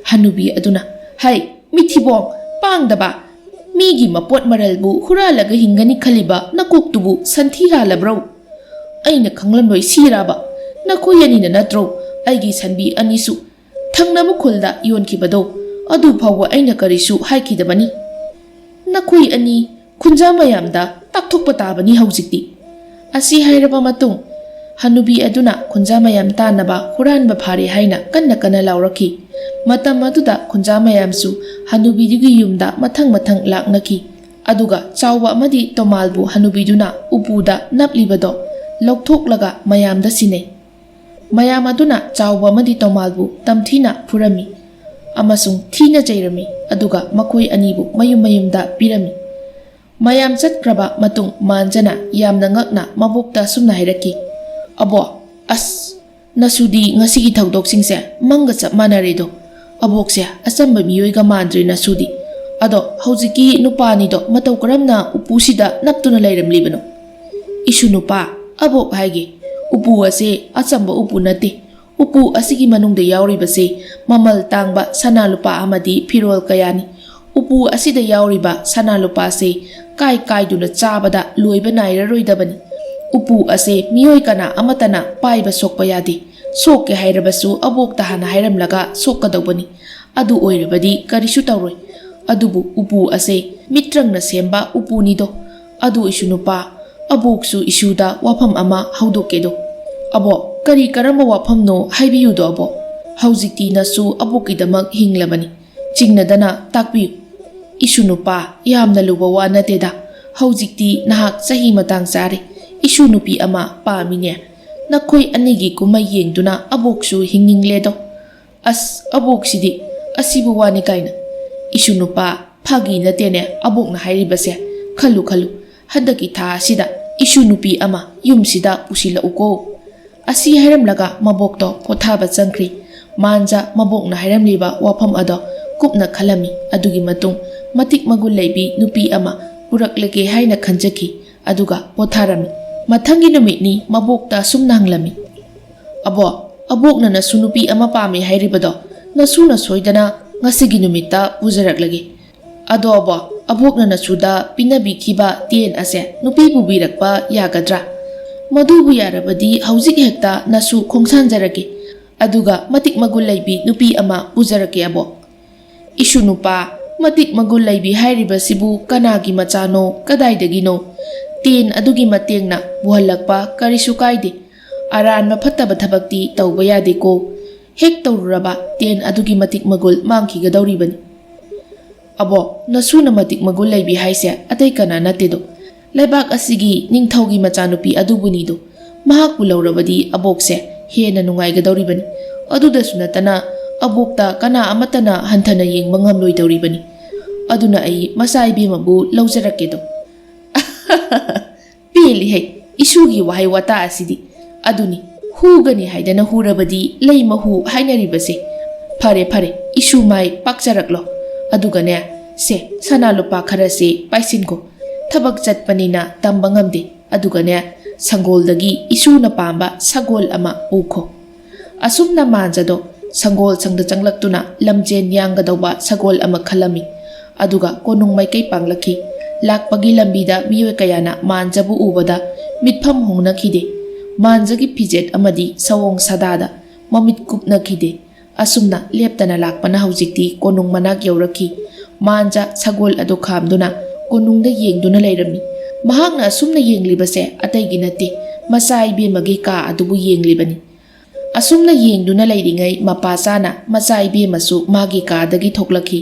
ꯍꯅꯨꯕꯤ ꯑꯗꯨꯅ, "ꯍꯩ ꯃꯤꯊꯤꯕꯣꯡ ꯄꯥꯡꯗꯕ, ꯃꯤꯒꯤ ꯃꯄꯣꯠ ꯃꯔꯜꯕꯨ ꯍꯨꯔꯥꯜꯂꯒ ꯍꯤꯡꯒꯅꯤ ꯈꯜꯂꯤꯕ ꯅꯀꯣꯛꯇꯨꯕꯨ ꯁꯟꯊꯤ ꯍꯥꯜꯂꯕ꯭ꯔꯣ? ꯑꯩꯅ ꯈꯪꯂꯝꯂꯣꯏ ꯁꯤꯔꯥꯕ? ꯅꯈꯣꯏ ꯑꯅꯤꯅ ꯅꯠꯇ꯭ꯔꯣ ꯑꯩꯒꯤ ꯁꯟꯕꯤ ꯑꯅꯤꯁꯨ ꯊꯪꯅꯕ ꯈꯨꯜꯗ ꯌꯣꯟꯈꯤꯕꯗꯣ? ꯑꯗꯨ ꯐꯥꯎꯕ ꯑꯩꯅ ꯀꯔꯤꯁꯨ ꯍꯥꯏꯈꯤꯗꯕꯅꯤ꯫ ꯅꯈꯣꯏ ꯑꯅꯤ ꯈꯨꯟꯖꯥ ꯃꯌꯥꯝꯗ ꯇꯥꯛꯊꯣꯛꯄ ꯇꯥꯕꯅꯤ ꯍꯧꯖꯤꯛꯇꯤ." ꯑꯁꯤ ꯍꯥꯏꯔꯕ ꯃꯇꯨꯡ ꯍꯅꯨꯕꯤ ꯑꯗꯨꯅ ꯈꯨꯟꯖꯥ ꯃꯌꯥꯝ ꯇꯥꯟꯅꯕ ꯍꯨꯔꯥꯟꯕ ꯐꯥꯔꯦ ꯍꯥꯏꯅ ꯀꯟꯅ ꯀꯟꯅ ꯂꯥꯎꯔꯛꯈꯤ꯫ ꯃꯇꯝ ꯑꯗꯨꯗ ꯈꯨꯟꯖꯥ ꯃꯌꯥꯝꯁꯨ ꯍꯅꯨꯕꯤꯗꯨꯒꯤ ꯌꯨꯝꯗ ꯃꯊꯪ ꯃꯊꯪ ꯂꯥꯛꯅꯈꯤ꯫ ꯑꯗꯨꯒ ꯆꯥꯎꯕ ꯑꯃꯗꯤ ꯇꯣꯃꯥꯜꯕꯨ ꯍꯅꯨꯕꯤꯗꯨꯅ ꯎꯄꯨꯗ ꯅꯞꯂꯤꯕꯗꯣ ꯂꯧꯊꯣꯛꯂꯒ ꯃꯌꯥꯝꯗ ꯁꯤꯟꯅꯩ꯫ ꯃꯌꯥꯝ ꯑꯗꯨꯅ ꯆꯥꯎꯕ ꯑꯃꯗꯤ ꯇꯣꯃꯥꯜꯕꯨ ꯇꯝꯊꯤꯅ ꯐꯨꯔꯝꯃꯤ ꯑꯃꯁꯨꯡ ꯊꯤꯅ ꯆꯩꯔꯝꯃꯤ ꯑꯗꯨꯒ ꯃꯈꯣꯏ ꯑꯅꯤꯕꯨ ꯃꯌꯨꯝ ꯃꯌꯨꯝꯗ ꯄꯤꯔꯝꯃꯤ꯫ ꯃꯌꯥꯝ ꯆꯠꯈ꯭ꯔꯕ ꯃꯇꯨꯡ ꯃꯥꯟꯖꯅ ꯌꯥꯝꯅ ꯉꯛꯅ ꯃꯕꯣꯛꯇ ꯑꯁꯨꯝꯅ ꯍꯥꯏꯔꯛꯈꯤ, "ꯑꯕꯣꯛ, ꯑꯁ, ꯅꯁꯨꯗꯤ ꯉꯁꯤꯒꯤ ꯊꯧꯗꯣꯛꯁꯤꯡꯁꯦ ꯃꯪꯒ ꯆꯞ ꯃꯥꯟꯅꯔꯦꯗꯣ꯫ ꯑꯕꯣꯛꯁꯦ ꯑꯆꯝꯕ ꯃꯤꯑꯣꯏꯒ ꯃꯥꯟꯗ꯭ꯔꯦ ꯅꯁꯨꯗꯤ꯫ ꯑꯗꯣ ꯍꯧꯖꯤꯛꯀꯤ ꯅꯨꯄꯥꯅꯤꯗꯣ ꯃꯇꯧ ꯀꯔꯝꯅ ꯎꯄꯨꯁꯤꯗ ꯅꯞꯇꯨꯅ ꯂꯩꯔꯝꯂꯤꯕꯅꯣ?" "ꯏꯁꯨ ꯅꯨꯄꯥ, ꯑꯕꯣꯛ ꯍꯥꯏꯒꯦ, ꯎꯄꯨ ꯑꯁꯦ ꯑꯆꯝꯕ ꯎꯄꯨ ꯅꯠꯇꯦ꯫ ꯎꯄꯨ ꯑꯁꯤꯒꯤ ꯃꯅꯨꯡꯗ ꯌꯥꯎꯔꯤꯕꯁꯦ ꯃꯃꯜ ꯇꯥꯡꯕ ꯁꯅꯥ ꯂꯨꯄꯥ ꯑꯃꯗꯤ ꯐꯤꯔꯣꯜ ꯀꯌꯥꯅꯤ꯫ ꯎꯄꯨ ꯑꯁꯤꯗ ꯌꯥꯎꯔꯤꯕ ꯁꯅꯥ ꯂꯨꯄꯥꯁꯦ ꯀꯥꯏꯗꯨꯅ ꯆꯥꯕꯗ ꯂꯣꯏꯕ ꯅꯥꯏꯔꯔꯣꯏꯗꯕꯅꯤ꯫ ꯎꯄꯨ ꯑꯁꯦ ꯃꯤꯑꯣꯏ ꯀꯅꯥ ꯑꯃꯠꯇꯅ ꯄꯥꯏꯕ ꯁꯣꯛꯄ ꯌꯥꯗꯦ꯫ ꯁꯣꯛꯀꯦ ꯍꯥꯏꯔꯕꯁꯨ ꯑꯕꯣꯛꯇ ꯍꯥꯟꯅ ꯍꯥꯏꯔꯝꯂꯒ ꯁꯣꯛꯀꯗꯧꯕꯅꯤ꯫ ꯑꯗꯨ ꯑꯣꯏꯔꯕꯗꯤ ꯀꯔꯤꯁꯨ ꯇꯧꯔꯣꯏ꯫ ꯑꯗꯨꯕꯨ ꯎꯄꯨ ꯑꯁꯦ ꯃꯤꯇ꯭ꯔꯪꯅ ꯁꯦꯝꯕ ꯎꯄꯨꯅꯤꯗꯣ꯫ ꯑꯗꯨ ꯏꯁꯨ ꯅꯨꯄꯥ, ꯑꯕꯣꯛꯁꯨ ꯏꯁꯨꯗ ꯋꯥꯐꯝ ꯑꯃ ꯍꯧꯗꯣꯛꯀꯦꯗꯣ." "ꯑꯕꯣꯛ, ꯀꯔꯝꯕ ꯋꯥꯐꯝꯅꯣ ꯍꯥꯏꯕꯤꯌꯨꯗꯣ ꯑꯕꯣꯛ꯫ ꯍꯧꯖꯤꯛꯇꯤ ꯅꯁꯨ ꯑꯕꯣꯛꯀꯤꯗꯃꯛ ꯍꯤꯡꯂꯕꯅꯤ, ꯆꯤꯡꯅꯗꯅ ꯇꯥꯛꯄꯤꯌꯨ." "ꯏꯁꯨ ꯅꯨꯄꯥ, ꯌꯥꯝꯅ ꯂꯨꯕ ꯋꯥ ꯅꯠꯇꯦꯗ꯫ ꯍꯧꯖꯤꯛꯇꯤ ꯅꯍꯥꯛ ꯆꯍꯤ ꯃꯇꯥꯡ ꯆꯥꯔꯦ, ꯏꯁꯨ ꯅꯨꯄꯤ ꯑꯃ ꯄꯥꯝꯃꯤꯅꯦ꯫ ꯅꯈꯣꯏ ꯑꯅꯤꯒꯤ ꯀꯨꯝꯃꯩ ꯌꯦꯡꯗꯨꯅ ꯑꯕꯣꯛꯁꯨ ꯍꯤꯡꯅꯤꯡꯂꯦꯗꯣ." "ꯑꯁ, ꯑꯕꯣꯛꯁꯤꯗꯤ ꯑꯁꯤꯕꯨ ꯋꯥꯅꯤ ꯀꯥꯏꯅ." "ꯏꯁꯨ ꯅꯨꯄꯥ, ꯐꯥꯒꯤ ꯅꯠꯇꯦꯅꯦ ꯑꯕꯣꯛꯅ ꯍꯥꯏꯔꯤꯕꯁꯦ꯫ ꯈꯜꯂꯨ, ꯍꯟꯗꯛꯀꯤ ꯊꯥ ꯑꯁꯤꯗ ꯏꯁꯨ ꯅꯨꯄꯤ ꯑꯃ ꯌꯨꯝꯁꯤꯗ ꯄꯨꯁꯤꯜꯂꯛꯎꯀꯣ." ꯑꯁꯤ ꯍꯥꯏꯔꯝꯂꯒ ꯃꯕꯣꯛꯇꯣ ꯄꯣꯊꯥꯕ ꯆꯪꯈ꯭ꯔꯤ꯫ ꯃꯥꯟꯖ ꯃꯕꯣꯛꯅ ꯍꯥꯏꯔꯝꯂꯤꯕ ꯋꯥꯐꯝ ꯑꯗꯣ ꯀꯨꯞꯅ ꯈꯜꯂꯝꯃꯤ꯫ ꯑꯗꯨꯒꯤ ꯃꯇꯨꯡ ꯃꯇꯤꯛ ꯃꯒꯨꯟ ꯂꯩꯕꯤ ꯅꯨꯄꯤ ꯑꯃ ꯄꯨꯔꯛꯂꯒꯦ ꯍꯥꯏꯅ ꯈꯟꯖꯈꯤ ꯑꯗꯨꯒ ꯄꯣꯊꯥꯔꯝꯃꯤ꯫ ꯃꯊꯪꯒꯤ ꯅꯨꯃꯤꯠꯅꯤ ꯃꯕꯣꯛꯇ ꯑꯁꯨꯝꯅ ꯍꯪꯂꯝꯃꯤ, "ꯑꯕꯣꯛ, ꯑꯕꯣꯛꯅ ꯅꯁꯨ ꯅꯨꯄꯤ ꯑꯃ ꯄꯥꯝꯃꯤ ꯍꯥꯏꯔꯤꯕꯗꯣ ꯅꯁꯨꯅ ꯁꯣꯏꯗꯅ ꯉꯁꯤꯒꯤ ꯅꯨꯃꯤꯠꯇ ꯄꯨꯖꯔꯛꯂꯒꯦ꯫ ꯑꯗꯣ ꯑꯕꯣꯛ, ꯑꯕꯣꯛꯅ ꯅꯁꯨꯗ ꯄꯤꯅꯕꯤꯈꯤꯕ ꯇꯦꯟ ꯑꯁꯦ ꯅꯨꯄꯤ ꯄꯨꯕꯤꯔꯛꯄ ꯌꯥꯒꯗ꯭ꯔꯥ? ꯃꯗꯨꯕꯨ ꯌꯥꯔꯕꯗꯤ ꯍꯧꯖꯤꯛ ꯍꯦꯛꯇ ꯅꯁꯨ ꯈꯣꯡꯁꯥꯟꯖꯔꯒꯦ ꯑꯗꯨꯒ ꯃꯇꯤꯛ ꯃꯒꯨꯟ ꯂꯩꯕꯤ ꯅꯨꯄꯤ ꯑꯃ ꯄꯨꯖꯔꯛꯀꯦ ꯑꯕꯣꯛ." "ꯏꯁꯨ ꯅꯨꯄꯥ, ꯃꯇꯤꯛ ꯃꯒꯨꯟ ꯂꯩꯕꯤ ꯍꯥꯏꯔꯤꯕꯁꯤꯕꯨ ꯀꯅꯥꯒꯤ ꯃꯆꯥꯅꯣ, ꯀꯗꯥꯏꯗꯒꯤꯅꯣ? ꯇꯦꯟ ꯑꯗꯨꯒꯤ ꯃꯇꯦꯡꯅ ꯄꯨꯍꯜꯂꯛꯄ ꯀꯔꯤꯁꯨ ꯀꯥꯏꯗꯦ꯫ ꯑꯔꯥꯟꯕ ꯐꯠꯇꯕ ꯊꯕꯛꯇꯤ ꯇꯧꯕ ꯌꯥꯗꯦꯀꯣ꯫ ꯍꯦꯛ ꯇꯧꯔꯨꯔꯕ ꯇꯦꯟ ꯑꯗꯨꯒꯤ ꯃꯇꯤꯛ ꯃꯒꯨꯟ ꯃꯥꯡꯈꯤꯒꯗꯧꯔꯤꯕꯅꯤ." "ꯑꯕꯣꯛ, ꯅꯁꯨꯅ ꯃꯇꯤꯛ ꯃꯒꯨꯟ ꯂꯩꯕꯤ ꯍꯥꯏꯁꯦ ꯑꯇꯩ ꯀꯅꯥ ꯅꯠꯇꯦꯗꯣ, ꯂꯩꯕꯥꯛ ꯑꯁꯤꯒꯤ ꯅꯤꯡꯊꯧꯒꯤ ꯃꯆꯥꯅꯨꯄꯤ ꯑꯗꯨꯕꯨꯅꯤꯗꯣ꯫ ꯃꯍꯥꯛꯄꯨ ꯂꯧꯔꯕꯗꯤ ꯑꯕꯣꯛꯁꯦ ꯍꯦꯟꯅ ꯅꯨꯡꯉꯥꯏꯒꯗꯧꯔꯤꯕꯅꯤ꯫ ꯑꯗꯨꯗꯁꯨ ꯅꯠꯇꯅ ꯑꯕꯣꯛꯇ ꯀꯅꯥ ꯑꯃꯠꯇꯅ ꯍꯟꯊꯅ ꯌꯦꯡꯕ ꯉꯝꯂꯣꯏꯗꯧꯔꯤꯕꯅꯤ꯫ ꯑꯗꯨꯅ ꯑꯩ ꯃꯆꯥ ꯏꯕꯦꯝꯃꯕꯨ ꯂꯧꯖꯔꯛꯀꯦꯗꯣ." "ꯄꯦꯜꯂꯤꯍꯦ ꯏꯁꯨꯒꯤ ꯋꯥꯍꯩ ꯋꯥꯇꯥ ꯑꯁꯤꯗꯤ꯫ ꯑꯗꯨꯅꯤ, ꯍꯨꯒꯅꯤ ꯍꯥꯏꯗꯅ ꯍꯨꯔꯕꯗꯤ ꯂꯩ ꯃꯍꯨ ꯍꯥꯏꯅꯔꯤꯕꯁꯦ꯫ ꯐꯔꯦ, ꯏꯁꯨ ꯃꯥꯏ ꯄꯥꯛꯆꯔꯛꯂꯣ꯫ ꯑꯗꯨꯒꯅꯦ, ꯁꯦ ꯁꯅꯥ ꯂꯨꯄꯥ ꯈꯔꯁꯦ ꯄꯥꯏꯁꯤꯟꯈꯣ꯫ ꯊꯕꯛ ꯆꯠꯄꯅꯤꯅ ꯇꯝꯕ ꯉꯝꯗꯦ꯫ ꯑꯗꯨꯒꯅꯦ, ꯁꯪꯒꯣꯜꯗꯒꯤ ꯏꯁꯨꯅ ꯄꯥꯝꯕ ꯁꯒꯣꯜ ꯑꯃ ꯄꯨꯈꯣ." ꯑꯁꯨꯝꯅ ꯃꯥꯟꯖꯗꯣ ꯁꯪꯒꯣꯜ ꯁꯪꯗ ꯆꯪꯂꯛꯇꯨꯅ ꯂꯝꯖꯦꯟ ꯌꯥꯡꯒꯗꯧꯕ ꯁꯒꯣꯜ ꯑꯃ ꯈꯜꯂꯝꯃꯤ ꯑꯗꯨꯒ ꯀꯣꯅꯨꯡ ꯃꯥꯏꯀꯩ ꯄꯥꯡꯂꯛꯈꯤ꯫ ꯂꯥꯛꯄꯒꯤ ꯂꯝꯕꯤꯗ ꯃꯤꯑꯣꯏ ꯀꯌꯥꯅ ꯃꯥꯟꯖꯕꯨ ꯎꯕꯗ ꯃꯤꯠꯐꯝ ꯍꯣꯡꯅꯈꯤꯗꯦ꯫ ꯃꯥꯟꯖꯒꯤ ꯐꯤꯖꯦꯠ ꯑꯃꯗꯤ ꯁꯑꯣꯡ ꯁꯥꯗꯥꯗ ꯃꯃꯤꯠ ꯀꯨꯞꯅꯈꯤꯗꯦ꯫ ꯑꯁꯨꯝꯅ ꯂꯦꯞꯇꯅ ꯂꯥꯛꯄꯅ ꯍꯧꯖꯤꯛꯇꯤ ꯀꯣꯅꯨꯡ ꯃꯅꯥꯛ ꯌꯧꯔꯛꯈꯤ꯫ ꯃꯥꯟꯖ ꯁꯒꯣꯜ ꯑꯗꯨ ꯈꯥꯝꯗꯨꯅ ꯀꯣꯅꯨꯡꯗ ꯌꯦꯡꯗꯨꯅ ꯂꯩꯔꯝꯃꯤ꯫ ꯃꯍꯥꯛꯅ ꯑꯁꯨꯝꯅ ꯌꯦꯡꯂꯤꯕꯁꯦ ꯑꯇꯩꯒꯤ ꯅꯠꯇꯦ, ꯃꯆꯥ ꯏꯕꯦꯝꯃꯒꯤ ꯀꯥ ꯑꯗꯨꯕꯨ ꯌꯦꯡꯂꯤꯕꯅꯤ꯫ ꯑꯁꯨꯝꯅ ꯌꯦꯡꯗꯨꯅ ꯂꯩꯔꯤꯉꯩ ꯃꯄꯥ ꯆꯥꯅ ꯃꯆꯥ ꯏꯕꯦꯝꯃꯁꯨ ꯃꯥꯒꯤ ꯀꯥꯗꯒꯤ ꯊꯣꯛꯂꯛꯈꯤ꯫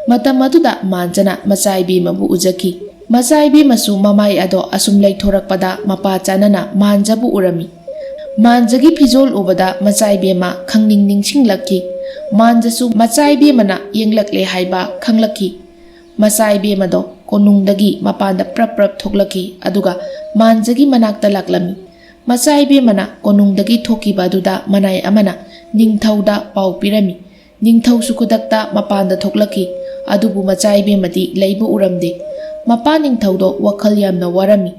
ꯃꯇꯝ ꯑꯗꯨꯗ ꯃꯥꯟꯖꯅ ꯃꯆꯥ ꯏꯕꯦꯝꯃꯕꯨ ꯎꯖꯈꯤ꯫ ꯃꯆꯥ ꯏꯕꯦꯝꯃꯁꯨ ꯃꯃꯥꯏ ꯑꯗꯣ ꯑꯁꯨꯝ ꯂꯩꯊꯣꯔꯛꯄꯗ ꯃꯄꯥ ꯆꯥꯅꯅ ꯃꯥꯟꯖꯕꯨ ꯎꯔꯝꯃꯤ꯫ ꯃꯥꯟꯖꯒꯤ ꯐꯤꯖꯣꯜ ꯎꯕꯗ ꯃꯆꯥ ꯏꯕꯦꯝꯃ ꯈꯪꯅꯤꯡ ꯅꯤꯡꯁꯤꯡꯂꯛꯈꯤ꯫ ꯃꯥꯟꯖꯁꯨ ꯃꯆꯥ ꯏꯕꯦꯝꯃꯅ ꯌꯦꯡꯂꯛꯂꯦ ꯍꯥꯏꯕ ꯈꯪꯂꯛꯈꯤ꯫ ꯃꯆꯥ ꯏꯕꯦꯝꯃꯗꯣ ꯀꯣꯅꯨꯡꯗꯒꯤ ꯃꯄꯥꯟꯗ ꯄ꯭ꯔꯞ ꯊꯣꯛꯂꯛꯈꯤ ꯑꯗꯨꯒ ꯃꯥꯟꯖꯒꯤ ꯃꯅꯥꯛꯇ ꯂꯥꯛꯂꯝꯃꯤ꯫ ꯃꯆꯥ ꯏꯕꯦꯝꯃꯅ ꯀꯣꯅꯨꯡꯗꯒꯤ ꯊꯣꯛꯈꯤꯕ ꯑꯗꯨꯗ ꯃꯅꯥꯏ ꯑꯃꯅ ꯅꯤꯡꯊꯧꯗ ꯄꯥꯎ ꯄꯤꯔꯝꯃꯤ꯫ ꯅꯤꯡꯊꯧꯁꯨ ꯈꯨꯗꯛꯇ ꯃꯄꯥꯟꯗ ꯊꯣꯛꯂꯛꯈꯤ꯫ ꯑꯗꯨꯕꯨ ꯃꯆꯥ ꯏꯕꯦꯝꯃꯗꯤ ꯂꯩꯕ ꯎꯔꯝꯗꯦ꯫ ꯃꯄꯥ ꯅꯤꯡꯊꯧꯗꯣ ꯋꯥꯈꯜ ꯌꯥꯝꯅ ꯋꯥꯔꯝꯃꯤ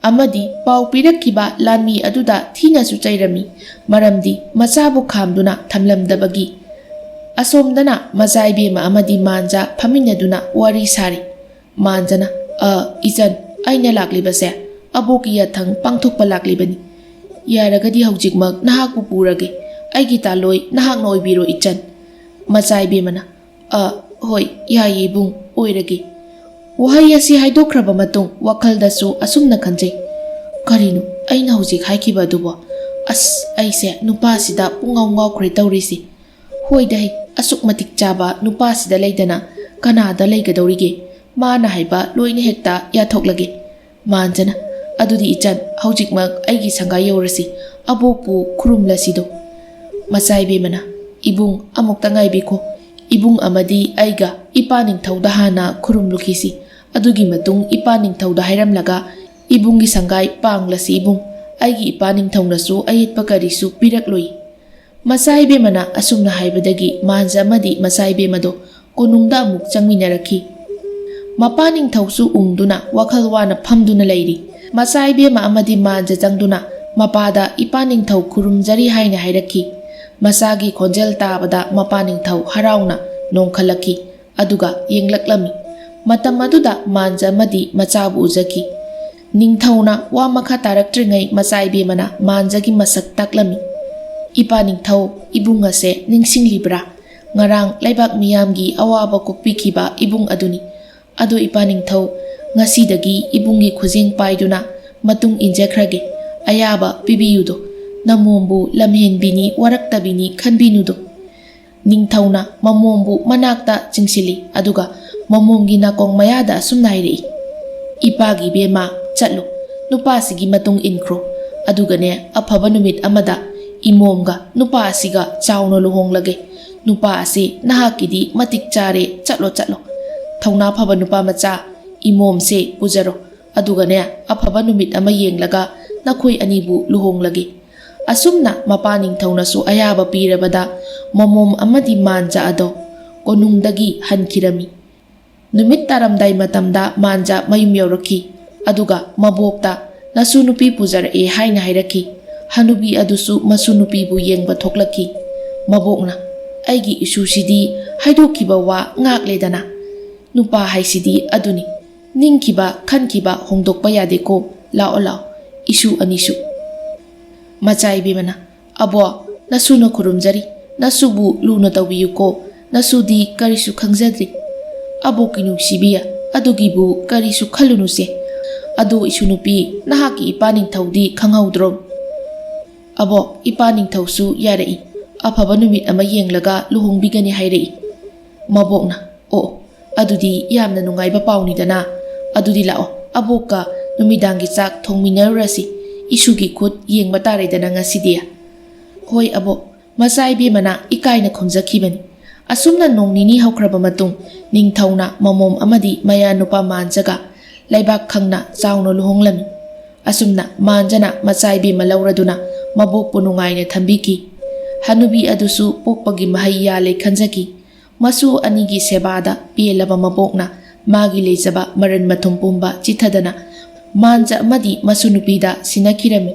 ꯑꯃꯗꯤ ꯄꯥꯎ ꯄꯤꯔꯛꯈꯤꯕ ꯂꯥꯟꯃꯤ ꯑꯗꯨꯗ ꯊꯤꯅꯁꯨ ꯆꯩꯔꯝꯃꯤ, ꯃꯔꯝꯗꯤ ꯃꯆꯥꯕꯨ ꯈꯥꯝꯗꯨꯅ ꯊꯝꯂꯝꯗꯕꯒꯤ꯫ ꯑꯁꯣꯝꯗꯅ ꯃꯆꯥ ꯏꯕꯦꯝꯃ ꯑꯃꯗꯤ ꯃꯥꯟꯖ ꯐꯝꯃꯤꯟꯅꯗꯨꯅ ꯋꯥꯔꯤ ꯁꯥꯔꯤ꯫ ꯃꯥꯟꯖꯅ, "ꯏꯆꯟ, ꯑꯩꯅ ꯂꯥꯛꯂꯤꯕꯁꯦ ꯑꯕꯣꯛꯀꯤ ꯌꯥꯊꯪ ꯄꯥꯡꯊꯣꯛꯄ ꯂꯥꯛꯂꯤꯕꯅꯤ꯫ ꯌꯥꯔꯒꯗꯤ ꯍꯧꯖꯤꯛꯃꯛ ꯅꯍꯥꯛꯄꯨ ꯄꯨꯔꯒꯦ꯫ ꯑꯩꯒꯤ ꯇꯥꯂꯣꯏ ꯅꯍꯥꯛꯅ ꯑꯣꯏꯕꯤꯔꯣ ꯏꯆꯟ." ꯃꯆꯥ ꯏꯕꯦꯝꯃꯅ, "ꯍꯣꯏ, ꯌꯥꯏꯌꯦ ꯏꯕꯨꯡ, ꯑꯣꯏꯔꯒꯦ." ꯋꯥꯍꯩ ꯑꯁꯤ ꯍꯥꯏꯗꯣꯛꯈ꯭ꯔꯕ ꯃꯇꯨꯡ ꯋꯥꯈꯜꯗꯁꯨ ꯑꯁꯨꯝꯅ ꯈꯟꯖꯩ, "ꯀꯔꯤꯅꯣ ꯑꯩꯅ ꯍꯧꯖꯤꯛ ꯍꯥꯏꯈꯤꯕ ꯑꯗꯨꯕꯣ? ꯑꯁ, ꯑꯩꯁꯦ ꯅꯨꯄꯥꯁꯤꯗ ꯄꯨꯡꯉꯥꯎ ꯉꯥꯎꯈ꯭ꯔꯦ ꯇꯧꯔꯤꯁꯤ꯫ ꯍꯣꯏꯗ, ꯑꯁꯨꯛ ꯃꯇꯤꯛ ꯆꯥꯕ ꯅꯨꯄꯥꯁꯤꯗ ꯂꯩꯗꯅ ꯀꯅꯥꯗ ꯂꯩꯒꯗꯧꯔꯤꯒꯦ? ꯃꯥꯅ ꯍꯥꯏꯕ ꯂꯣꯏꯅ ꯍꯦꯛꯇ ꯌꯥꯊꯣꯛꯂꯒꯦ꯫ ꯃꯥꯟꯖꯅ ꯑꯗꯨꯗꯤ ꯏꯆꯟ ꯍꯧꯖꯤꯛꯃꯛ ꯑꯩꯒꯤ ꯁꯪꯒꯥꯏ ꯌꯧꯔꯁꯤ ꯑꯕꯣꯛꯄꯨ ꯈꯨꯔꯨꯝꯂꯁꯤꯗꯣ꯫ ꯃꯆꯥꯏꯕꯦꯝꯃꯅ ꯏꯕꯨꯡ ꯑꯃꯨꯛꯇ ꯉꯥꯏꯕꯤꯈꯣ, ꯏꯕꯨꯡ ꯑꯃꯗꯤ ꯑꯩꯒ ꯏꯄꯥꯅꯤꯡꯊꯧꯗ ꯍꯥꯟꯅ ꯈꯨꯔꯨꯝꯂꯨꯈꯤꯁꯤ, ꯑꯗꯨꯒꯤ ꯃꯇꯨꯡ ꯏꯄꯥꯅꯤꯡꯊꯧꯗ ꯍꯥꯏꯔꯝꯂꯒ ꯏꯕꯨꯡꯒꯤ ꯁꯪꯒꯥꯏ ꯄꯥꯡꯂꯁꯤ ꯏꯕꯨꯡ, ꯑꯩꯒꯤ ꯏꯄꯥꯅꯤꯡꯊꯧꯅꯁꯨ ꯑꯌꯦꯠꯄ ꯀꯔꯤꯁꯨ ꯄꯤꯔꯛꯂꯣꯏ꯫ ꯃꯆꯥꯏꯕꯦꯝꯃꯅ ꯑꯁꯨꯝꯅ ꯍꯥꯏꯕꯗꯒꯤ ꯃꯥꯟꯖ ꯑꯃꯗꯤ ꯃꯆꯥꯏꯕꯦꯝꯃꯗꯣ ꯀꯣꯅꯨꯡꯗ ꯑꯃꯨꯛ ꯆꯪꯃꯤꯟꯅꯔꯛꯈꯤ꯫ ꯃꯄꯥꯅꯤꯡꯊꯧꯁꯨ ꯎꯪꯗꯨꯅ ꯋꯥꯈꯜ ꯋꯥꯅ ꯐꯝꯗꯨꯅ ꯂꯩꯔꯤ꯫ ꯃꯆꯥꯏꯕꯦꯝꯃ ꯑꯃꯗꯤ ꯃꯥꯟꯖ ꯆꯪꯗꯨꯅ ꯃꯄꯥꯗ ꯏꯄꯥꯅꯤꯡꯊꯧ ꯈꯨꯔꯨꯝꯖꯔꯤ ꯍꯥꯏꯅ ꯍꯥꯏꯔꯛꯈꯤ꯫ ꯃꯆꯥꯒꯤ ꯈꯣꯟꯖꯦꯜ ꯇꯥꯕꯗ ꯃꯄꯥꯅꯤꯡꯊꯧ ꯍꯔꯥꯎꯅ ꯅꯣꯡꯈꯠꯂꯛꯈꯤ, ꯑꯗꯨꯒ ꯌꯦꯡꯂꯛꯂꯝꯃꯤ꯫ ꯃꯇꯝ ꯑꯗꯨꯗ ꯃꯥꯟꯖ ꯑꯃꯗꯤ ꯃꯆꯥꯕꯨ ꯎꯖꯈꯤ꯫ ꯅꯤꯡꯊꯧꯅ ꯋꯥ ꯃꯈꯥ ꯇꯥꯔꯛꯇ꯭ꯔꯤꯉꯩ ꯃꯆꯥꯏꯕꯦꯝꯃꯅ ꯃꯥꯟꯖꯒꯤ ꯃꯁꯛ ꯇꯥꯛꯂꯝꯃꯤ꯫ ꯏꯄꯥꯅꯤꯡꯊꯧ, ꯏꯕꯨꯡ ꯑꯁꯦ ꯅꯤꯡꯁꯤꯡꯂꯤꯕ꯭ꯔꯥ? ꯉꯔꯥꯡ ꯂꯩꯕꯥꯛ ꯃꯤꯌꯥꯝꯒꯤ ꯑꯋꯥꯕ ꯀꯣꯛꯄꯤꯈꯤꯕ ꯏꯕꯨꯡ ꯑꯗꯨꯅꯤ꯫ ꯑꯗꯣ ꯏꯄꯥꯅꯤꯡꯊꯧ, ꯉꯁꯤꯗꯒꯤ ꯏꯕꯨꯡꯒꯤ ꯈꯨꯖꯤꯡ ꯄꯥꯏꯗꯨꯅ ꯃꯇꯨꯡ ꯏꯟꯖꯈ꯭ꯔꯒꯦ, ꯑꯌꯥꯕ ꯄꯤꯕꯤꯌꯨꯗꯣ, ꯅꯃꯣꯝꯕꯨ ꯂꯝꯍꯦꯟꯕꯤꯅꯤ ꯋꯥꯔꯛꯇꯕꯤꯅꯤ ꯈꯟꯕꯤꯅꯨꯗꯣ꯫ ꯅꯤꯡꯊꯧꯅ ꯃꯃꯣꯝꯕꯨ ꯃꯅꯥꯛꯇ ꯆꯤꯡꯁꯤꯜꯂꯤ, ꯑꯗꯨꯒ ꯃꯃꯣꯝꯒꯤ ꯅꯥꯀꯣꯡ ꯃꯌꯥꯗ ꯑꯁꯨꯝꯅ ꯍꯥꯏꯔꯛꯏ, ꯏꯄꯥꯒꯤ ꯏꯕꯦꯝꯃ ꯆꯠꯂꯣ, ꯅꯨꯄꯥꯁꯤꯒꯤ ꯃꯇꯨꯡ ꯏꯟꯈ꯭ꯔꯣ, ꯑꯗꯨꯒꯅꯦ ꯑꯐꯕ ꯅꯨꯃꯤꯠ ꯑꯃꯗ ꯏꯃꯣꯝꯒ ꯅꯨꯄꯥ ꯑꯁꯤꯒ ꯆꯥꯎꯅ ꯂꯨꯍꯣꯡꯂꯒꯦ꯫ ꯅꯨꯄꯥ ꯑꯁꯤ ꯅꯍꯥꯛꯀꯤꯗꯤ ꯃꯇꯤꯛ ꯆꯥꯔꯦ, ꯆꯠꯂꯣ ꯆꯠꯂꯣ, ꯊꯧꯅꯥ ꯐꯕ ꯅꯨꯄꯥ ꯃꯆꯥ ꯏꯃꯣꯝꯁꯦ ꯄꯨꯖꯔꯣ, ꯑꯗꯨꯒꯅꯦ ꯑꯐꯕ ꯅꯨꯃꯤꯠ ꯑꯃ ꯌꯦꯡꯂꯒ ꯅꯈꯣꯏ ꯑꯅꯤꯕꯨ ꯂꯨꯍꯣꯡꯂꯒꯦ꯫ ꯑꯁꯨꯝꯅ ꯃꯄꯥꯅꯤꯡꯊꯧꯅꯁꯨ ꯑꯌꯥꯕ ꯄꯤꯔꯕꯗ ꯃꯃꯣꯝ ꯑꯃꯗꯤ ꯃꯥꯟꯖ ꯑꯗꯣ ꯀꯣꯅꯨꯡꯗꯒꯤ ꯍꯟꯈꯤꯔꯝꯃꯤ꯫ ꯅꯨꯃꯤꯠ ꯇꯥꯔꯝꯗꯥꯏ ꯃꯇꯝꯗ ꯃꯥꯟꯖ ꯃꯌꯨꯝ ꯌꯧꯔꯛꯈꯤ, ꯑꯗꯨꯒ ꯃꯕꯣꯛꯇ ꯅꯁꯨ ꯅꯨꯄꯤ ꯄꯨꯖꯔꯛꯑꯦ ꯍꯥꯏꯅ ꯍꯥꯏꯔꯛꯈꯤ꯫ ꯍꯅꯨꯕꯤ ꯑꯗꯨꯁꯨ ꯃꯁꯨ ꯅꯨꯄꯤꯕꯨ ꯌꯦꯡꯕ ꯊꯣꯛꯂꯛꯈꯤ꯫ ꯃꯕꯣꯛꯅ ꯑꯩꯒꯤ ꯏꯁꯨꯁꯤꯗꯤ ꯍꯥꯏꯗꯣꯛꯈꯤꯕ ꯋꯥ ꯉꯥꯛꯂꯦꯗꯅ, ꯅꯨꯄꯥ ꯍꯥꯏꯁꯤꯗꯤ ꯑꯗꯨꯅꯤ, ꯅꯤꯡꯈꯤꯕ ꯈꯟꯈꯤꯕ ꯍꯣꯡꯗꯣꯛꯄ ꯌꯥꯗꯦꯀꯣ, ꯂꯥꯛꯑꯣ ꯂꯥꯛꯑꯣ ꯏꯁꯨ ꯑꯅꯤꯁꯨ꯫ ꯃꯆꯥꯏꯕꯦꯝꯃꯅ ꯑꯕꯣ, ꯅꯁꯨꯅ ꯈꯨꯔꯨꯝꯖꯔꯤ, ꯅꯁꯨꯕꯨ ꯂꯨꯅ ꯇꯧꯕꯤꯌꯨꯀꯣ, ꯅꯁꯨꯗꯤ ꯀꯔꯤꯁꯨ ꯈꯪꯖꯗ꯭ꯔꯤ꯫ ꯑꯕꯣꯛꯀꯤ ꯅꯨꯡꯁꯤꯕꯤ, ꯑꯗꯨꯒꯤꯕꯨ ꯀꯔꯤꯁꯨ ꯈꯜꯂꯨꯅꯨꯁꯦ, ꯑꯗꯣ ꯏꯁꯨ ꯅꯨꯄꯤ, ꯅꯍꯥꯛꯀꯤ ꯏꯄꯥꯅꯤꯡꯊꯧꯗꯤ ꯈꯪꯍꯧꯗ꯭ꯔꯣ? ꯑꯕꯣ, ꯏꯄꯥꯅꯤꯡꯊꯧꯁꯨ ꯌꯥꯔꯛꯏ, ꯑꯐꯕ ꯅꯨꯃꯤꯠ ꯑꯃ ꯌꯦꯡꯂꯒ ꯂꯨꯍꯣꯡꯕꯤꯒꯅꯤ ꯍꯥꯏꯔꯛꯏ꯫ ꯃꯕꯣꯛꯅ ꯑꯣ, ꯑꯗꯨꯗꯤ ꯌꯥꯝꯅ ꯅꯨꯡꯉꯥꯏꯕ ꯄꯥꯎꯅꯤꯗꯅ, ꯑꯗꯨꯗꯤ ꯂꯥꯛꯑꯣ ꯑꯕꯣꯛꯀ ꯅꯨꯃꯤꯗꯥꯡꯒꯤ ꯆꯥꯛ ꯊꯣꯡꯃꯤꯟꯅꯔꯨꯔꯁꯤ, ꯏꯁꯨꯒꯤ ꯈꯨꯠ ꯌꯦꯡꯕ ꯇꯥꯔꯦꯗꯅ ꯉꯁꯤꯗꯤ꯫ ꯍꯣꯏ ꯑꯕꯣꯛ, ꯃꯆꯥꯏꯕꯦꯝꯃꯅ ꯏꯀꯥꯏꯅ ꯈꯨꯝꯖꯈꯤꯕꯅꯤ꯫ ꯑꯁꯨꯝꯅ ꯅꯣꯡ ꯅꯤꯅꯤ ꯍꯧꯈ꯭ꯔꯕ ꯃꯇꯨꯡ ꯅꯤꯡꯊꯧꯅ ꯃꯃꯣꯝ ꯑꯃꯗꯤ ꯃꯌꯥ ꯅꯨꯄꯥ ꯃꯥꯟꯖꯒ ꯂꯩꯕꯥꯛ ꯈꯪꯅ ꯆꯥꯎꯅ ꯂꯨꯍꯣꯡꯂꯝꯃꯤ꯫ ꯑꯁꯨꯝꯅ ꯃꯥꯟꯖꯅ ꯃꯆꯥꯏꯕꯦꯝꯃ ꯂꯧꯔꯗꯨꯅ ꯃꯕꯣꯛꯄꯨ ꯅꯨꯡꯉꯥꯏꯅ ꯊꯝꯕꯤꯈꯤ꯫ ꯍꯅꯨꯕꯤ ꯑꯗꯨꯁꯨ ꯄꯣꯛꯄꯒꯤ ꯃꯍꯩ ꯌꯥꯜꯂꯦ ꯈꯟꯖꯈꯤ꯫ ꯃꯁꯨ ꯑꯅꯤꯒꯤ ꯁꯦꯕꯥꯗ ꯄꯦꯜꯂꯕ ꯃꯕꯣꯛꯅ ꯃꯥꯒꯤ ꯂꯩꯖꯕ ꯃꯔꯟ ꯃꯊꯨꯝ ꯄꯨꯝꯕ ꯆꯤꯊꯗꯅ ꯃꯥꯟꯖ ꯑꯃꯗꯤ ꯃꯁꯨ ꯅꯨꯄꯤꯗ ꯁꯤꯟꯅꯈꯤꯔꯝꯃꯤ꯫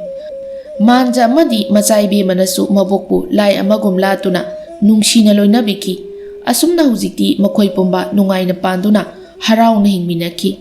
ꯃꯥꯟꯖ ꯑꯃꯗꯤ ꯃꯆꯥꯏꯕꯦꯝꯃꯅꯁꯨ ꯃꯕꯣꯛꯄꯨ ꯂꯥꯏ ꯑꯃꯒꯨꯝ ꯂꯥꯠꯇꯨꯅ ꯅꯨꯡꯁꯤꯅ ꯂꯣꯏꯅꯕꯤꯈꯤ꯫ ꯑꯁꯨꯝꯅ ꯍꯧꯖꯤꯛꯇꯤ ꯃꯈꯣꯏ ꯄꯨꯝꯕ ꯅꯨꯡꯉꯥꯏꯅ ꯄꯥꯟꯗꯨꯅ ꯍꯔꯥꯎꯅ ꯍꯤꯡꯃꯤꯟꯅꯈꯤ꯫